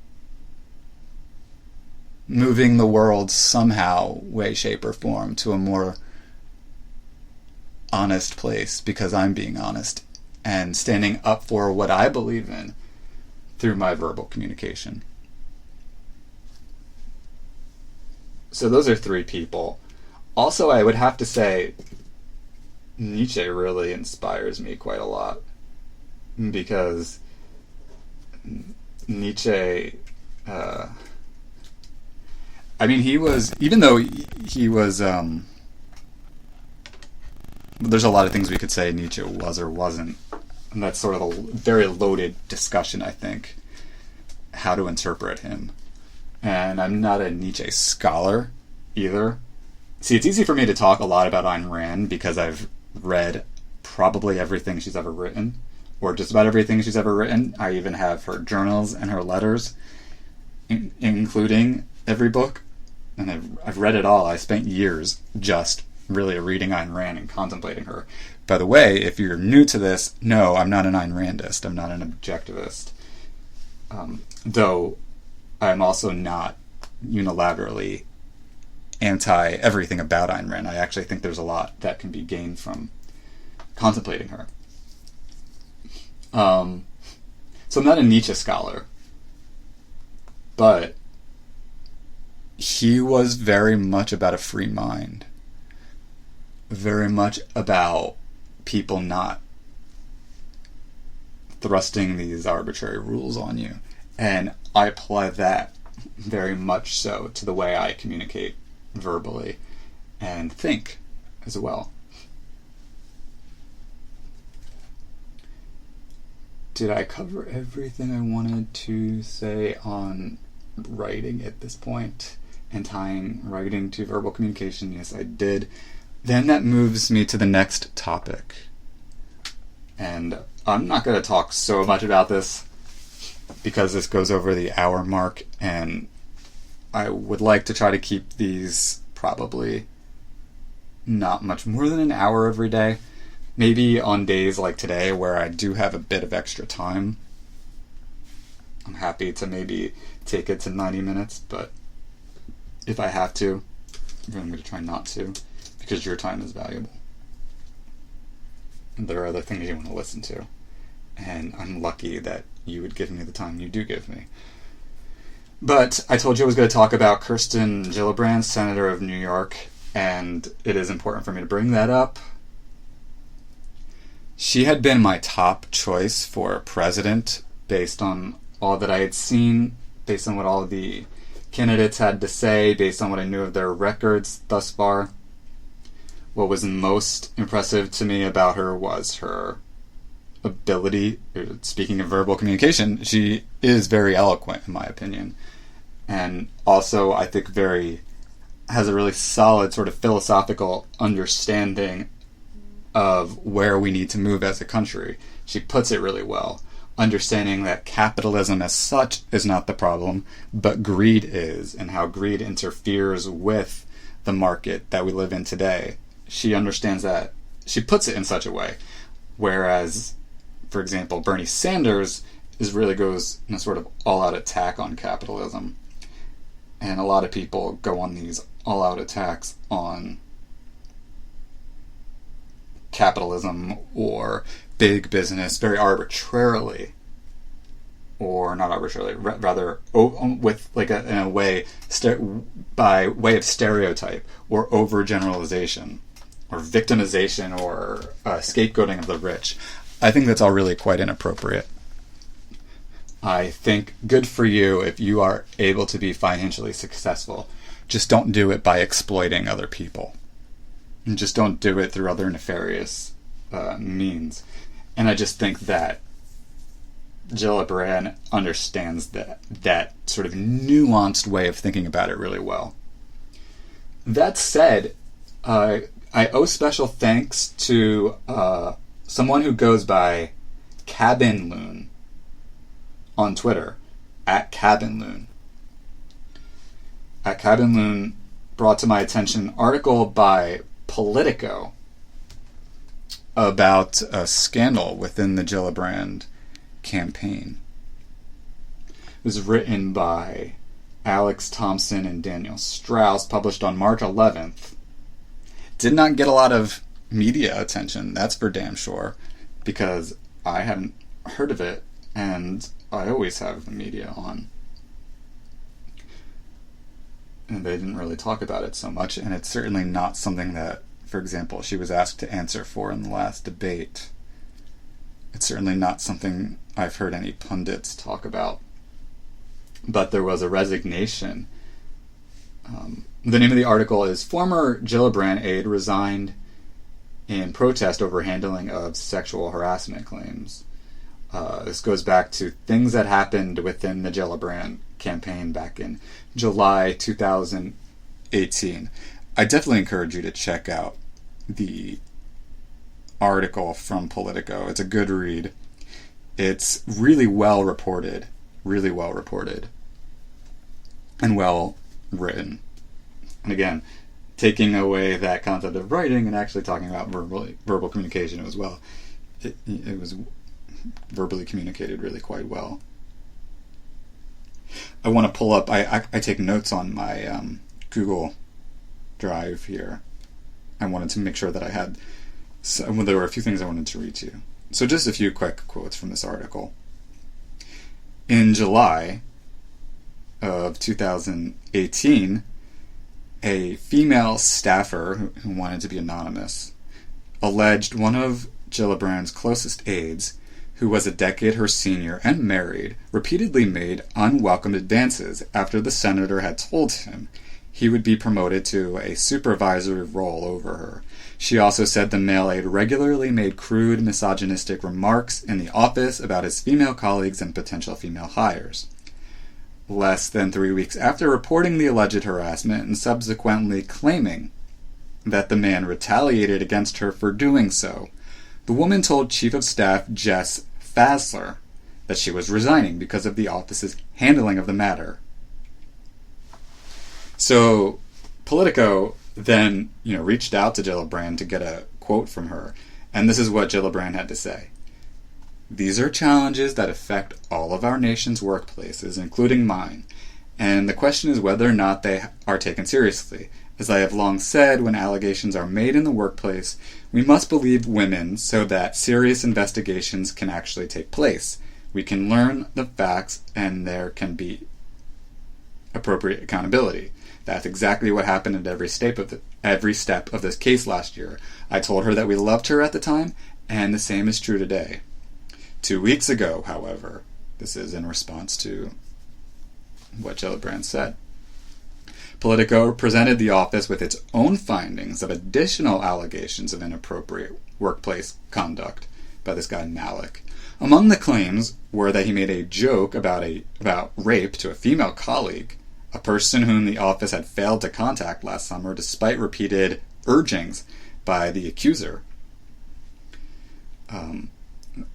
moving the world somehow, way, shape, or form to a more honest place because I'm being honest and standing up for what I believe in through my verbal communication. So those are three people. Also, I would have to say Nietzsche really inspires me quite a lot, because Nietzsche, he was, even though he was, there's a lot of things we could say Nietzsche was or wasn't, and that's sort of a very loaded discussion, I think, how to interpret him. And I'm not a Nietzsche scholar either. See, it's easy for me to talk a lot about Ayn Rand because I've read probably everything she's ever written, or just about everything she's ever written. I even have her journals and her letters, including every book, and I've read it all. I spent years just really reading Ayn Rand and contemplating her. By the way, if you're new to this, no, I'm not an Ayn Randist. I'm not an objectivist. Though I'm also not unilaterally anti everything about Ayn Rand. I actually think there's a lot that can be gained from contemplating her. So I'm not a Nietzsche scholar, but he was very much about a free mind, very much about people not thrusting these arbitrary rules on you. And I apply that very much so to the way I communicate verbally and think as well. Did I cover everything I wanted to say on writing at this point and tying writing to verbal communication? Yes, I did. Then that moves me to the next topic. And I'm not going to talk so much about this because this goes over the hour mark, and I would like to try to keep these probably not much more than an hour every day. Maybe on days like today where I do have a bit of extra time, I'm happy to maybe take it to 90 minutes, but if I have to, I'm going to try not to, because your time is valuable. And there are other things you want to listen to, and I'm lucky that you would give me the time you do give me. But I told you I was going to talk about Kirsten Gillibrand, Senator of New York, and it is important for me to bring that up. She had been my top choice for president based on all that I had seen, based on what all of the candidates had to say, based on what I knew of their records thus far. What was most impressive to me about her was her ability. Speaking of verbal communication, she is very eloquent, in my opinion. And also, I think has a really solid sort of philosophical understanding of where we need to move as a country. She puts it really well, understanding that capitalism as such is not the problem, but greed is, and how greed interferes with the market that we live in today. She understands that. She puts it in such a way. Whereas, for example, Bernie Sanders really goes in a sort of all-out attack on capitalism. And a lot of people go on these all-out attacks on capitalism or big business very arbitrarily, or not arbitrarily, rather with like in a way by way of stereotype or overgeneralization or victimization or scapegoating of the rich. I think that's all really quite inappropriate. I think good for you if you are able to be financially successful. Just don't do it by exploiting other people. And just don't do it through other nefarious means. And I just think that Gillibrand understands that sort of nuanced way of thinking about it really well. That said, I owe special thanks to someone who goes by Cabin Loon on Twitter, at Cabin Loon. At Cabin Loon brought to my attention an article by Politico about a scandal within the Gillibrand campaign. It was written by Alex Thompson and Daniel Strauss, published on March 11th, did not get a lot of media attention, that's for damn sure, because I hadn't heard of it, and I always have the media on. And they didn't really talk about it so much, and it's certainly not something that, for example, she was asked to answer for in the last debate. It's certainly not something I've heard any pundits talk about. But there was a resignation. The name of the article is "Former Gillibrand aide resigned in protest over handling of sexual harassment claims." This goes back to things that happened within the Gillibrand campaign back in July 2018. I definitely encourage you to check out the article from Politico. It's a good read. It's really well reported, and well written. And again, taking away that concept of writing and actually talking about verbal communication as well. It was verbally communicated really quite well. I want to pull up, I take notes on my Google Drive here. I wanted to make sure that I had, there were a few things I wanted to read to you. So just a few quick quotes from this article. In July of 2018, a female staffer who wanted to be anonymous alleged one of Gillibrand's closest aides, who was a decade her senior and married, repeatedly made unwelcome advances after the senator had told him he would be promoted to a supervisory role over her. She also said the male aide regularly made crude, misogynistic remarks in the office about his female colleagues and potential female hires. Less than 3 weeks after reporting the alleged harassment and subsequently claiming that the man retaliated against her for doing so, the woman told Chief of Staff Jess Fassler that she was resigning because of the office's handling of the matter. So Politico then, reached out to Gillibrand to get a quote from her, and this is what Gillibrand had to say. "These are challenges that affect all of our nation's workplaces, including mine, and the question is whether or not they are taken seriously. As I have long said, when allegations are made in the workplace, we must believe women so that serious investigations can actually take place. We can learn the facts and there can be appropriate accountability. That's exactly what happened at every step of this case last year. I told her that we loved her at the time, and the same is true today. 2 weeks ago, however," this is in response to what Gillibrand said, "Politico presented the office with its own findings of additional allegations of inappropriate workplace conduct by this guy Malik. Among the claims were that he made a joke about rape to a female colleague, a person whom the office had failed to contact last summer despite repeated urgings by the accuser."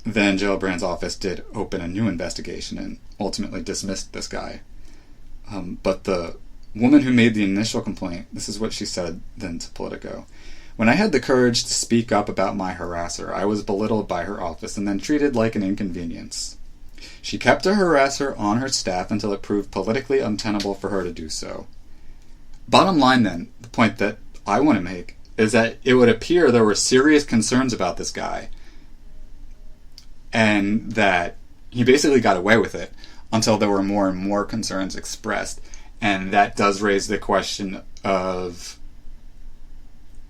Then Gillibrand's office did open a new investigation and ultimately dismissed this guy. But the woman who made the initial complaint, this is what she said then to Politico. "When I had the courage to speak up about my harasser, I was belittled by her office and then treated like an inconvenience. She kept a harasser on her staff until it proved politically untenable for her to do so." Bottom line then, the point that I want to make is that it would appear there were serious concerns about this guy, and that he basically got away with it until there were more and more concerns expressed. And that does raise the question of,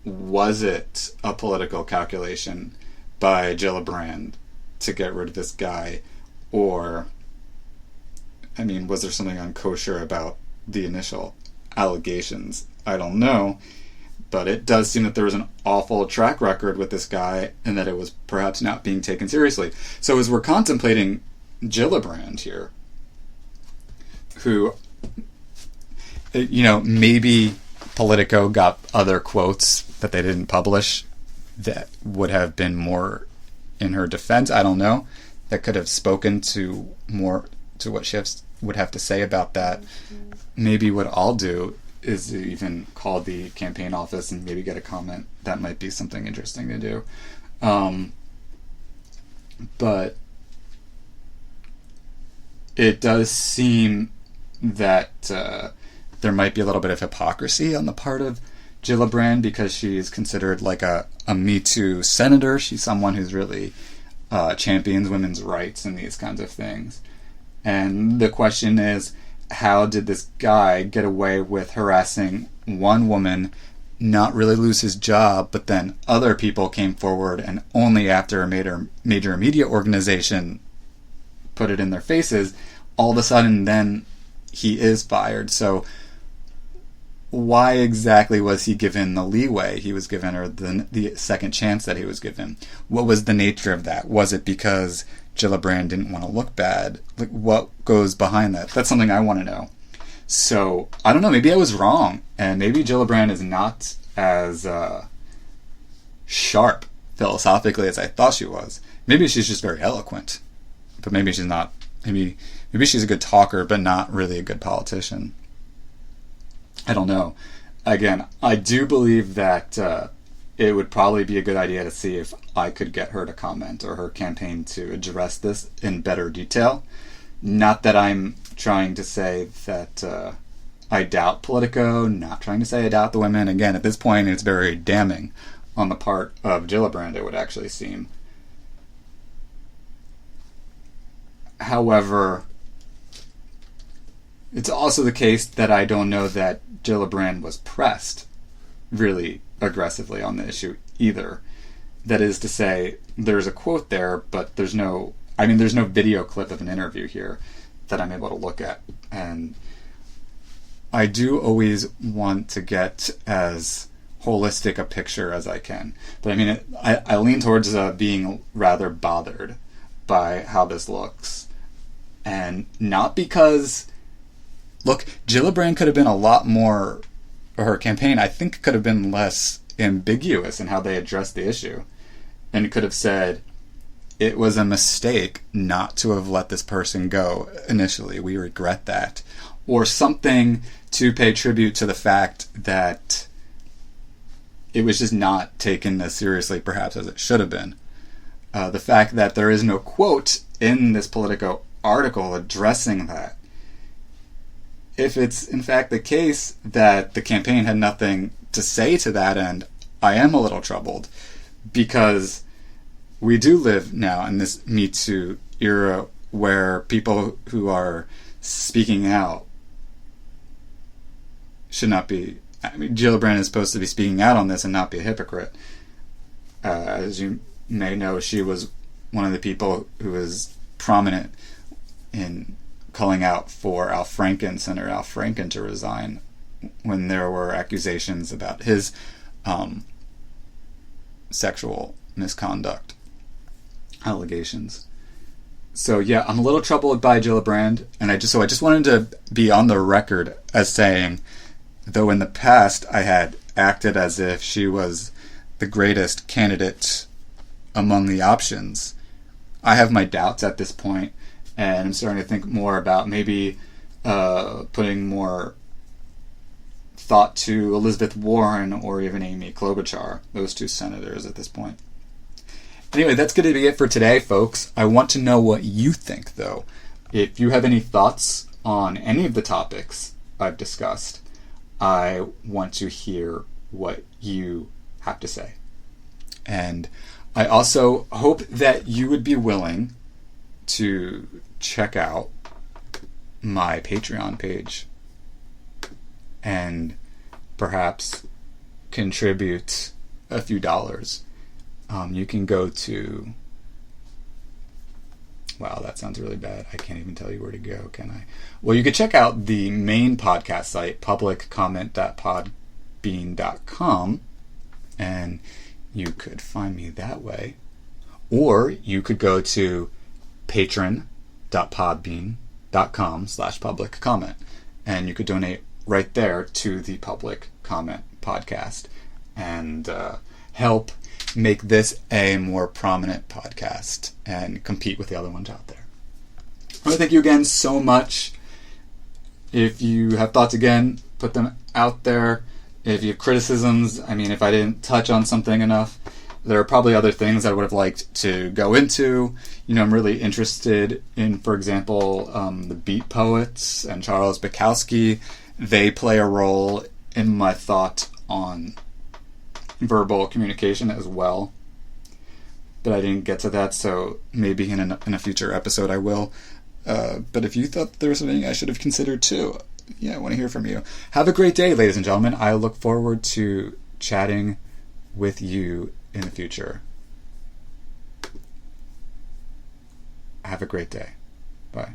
was it a political calculation by Gillibrand to get rid of this guy? Or, was there something unkosher about the initial allegations? I don't know. But it does seem that there was an awful track record with this guy and that it was perhaps not being taken seriously. So as we're contemplating Gillibrand here, who, maybe Politico got other quotes that they didn't publish that would have been more in her defense. I don't know. That could have spoken to more to what she would have to say about that. Maybe what I'll do is to even call the campaign office and maybe get a comment. That might be something interesting to do. But it does seem that there might be a little bit of hypocrisy on the part of Gillibrand because she's considered like a Me Too senator. She's someone who's really champions women's rights and these kinds of things. And the question is, how did this guy get away with harassing one woman, not really lose his job, but then other people came forward and only after a major media organization put it in their faces, all of a sudden then he is fired. So why exactly was he given the leeway he was given, or the second chance that he was given? What was the nature of that? Was it because Gillibrand didn't want to look bad? Like, what goes behind that? That's something I want to know. So, I don't know, maybe I was wrong, and maybe Gillibrand is not as sharp philosophically as I thought she was. Maybe she's just very eloquent, but maybe she's not. Maybe she's a good talker, but not really a good politician. I don't know. Again, I do believe that it would probably be a good idea to see if I could get her to comment, or her campaign to address this in better detail. Not that I'm trying to say that I doubt Politico, not trying to say I doubt the women. Again, at this point, it's very damning on the part of Gillibrand, it would actually seem. However, it's also the case that I don't know that Gillibrand was pressed really aggressively on the issue either. That is to say, there's a quote there, but there's no video clip of an interview here that I'm able to look at. And I do always want to get as holistic a picture as I can. But I mean, I lean towards being rather bothered by how this looks. And not because, look, Gillibrand could have been a lot more, or her campaign, I think, could have been less ambiguous in how they addressed the issue. And could have said, it was a mistake not to have let this person go initially. We regret that. Or something to pay tribute to the fact that it was just not taken as seriously, perhaps, as it should have been. The fact that there is no quote in this Politico article addressing that. If it's, in fact, the case that the campaign had nothing to say to that end, I am a little troubled, because we do live now in this Me Too era where people who are speaking out should not be. I mean, Gillibrand is supposed to be speaking out on this and not be a hypocrite. As you may know, she was one of the people who was prominent in calling out for Senator Al Franken to resign when there were accusations about his sexual misconduct allegations. So yeah, I'm a little troubled by Gillibrand, and I just wanted to be on the record as saying, though in the past I had acted as if she was the greatest candidate among the options, I have my doubts at this point, and I'm starting to think more about maybe putting more thought to Elizabeth Warren or even Amy Klobuchar, those two senators at this point. Anyway, that's going to be it for today, folks. I want to know what you think, though. If you have any thoughts on any of the topics I've discussed, I want to hear what you have to say. And I also hope that you would be willing to check out my Patreon page and perhaps contribute a few dollars. You can go to... Wow, that sounds really bad. I can't even tell you where to go, can I? Well, you could check out the main podcast site, publiccomment.podbean.com, and you could find me that way. Or you could go to patron.podbean.com/publiccomment, and you could donate right there to the Public Comment podcast and help make this a more prominent podcast and compete with the other ones out there. I want to thank you again so much. If you have thoughts, again, put them out there. If you have criticisms, I mean, if I didn't touch on something enough, There are probably other things that I would have liked to go into. I'm really interested in, for example, the Beat Poets and Charles Bukowski. They play a role in my thought on verbal communication as well. But I didn't get to that, so maybe in a future episode I will. But if you thought there was something I should have considered too, I want to hear from you. Have a great day, ladies and gentlemen. I look forward to chatting with you in the future. Have a great day. Bye.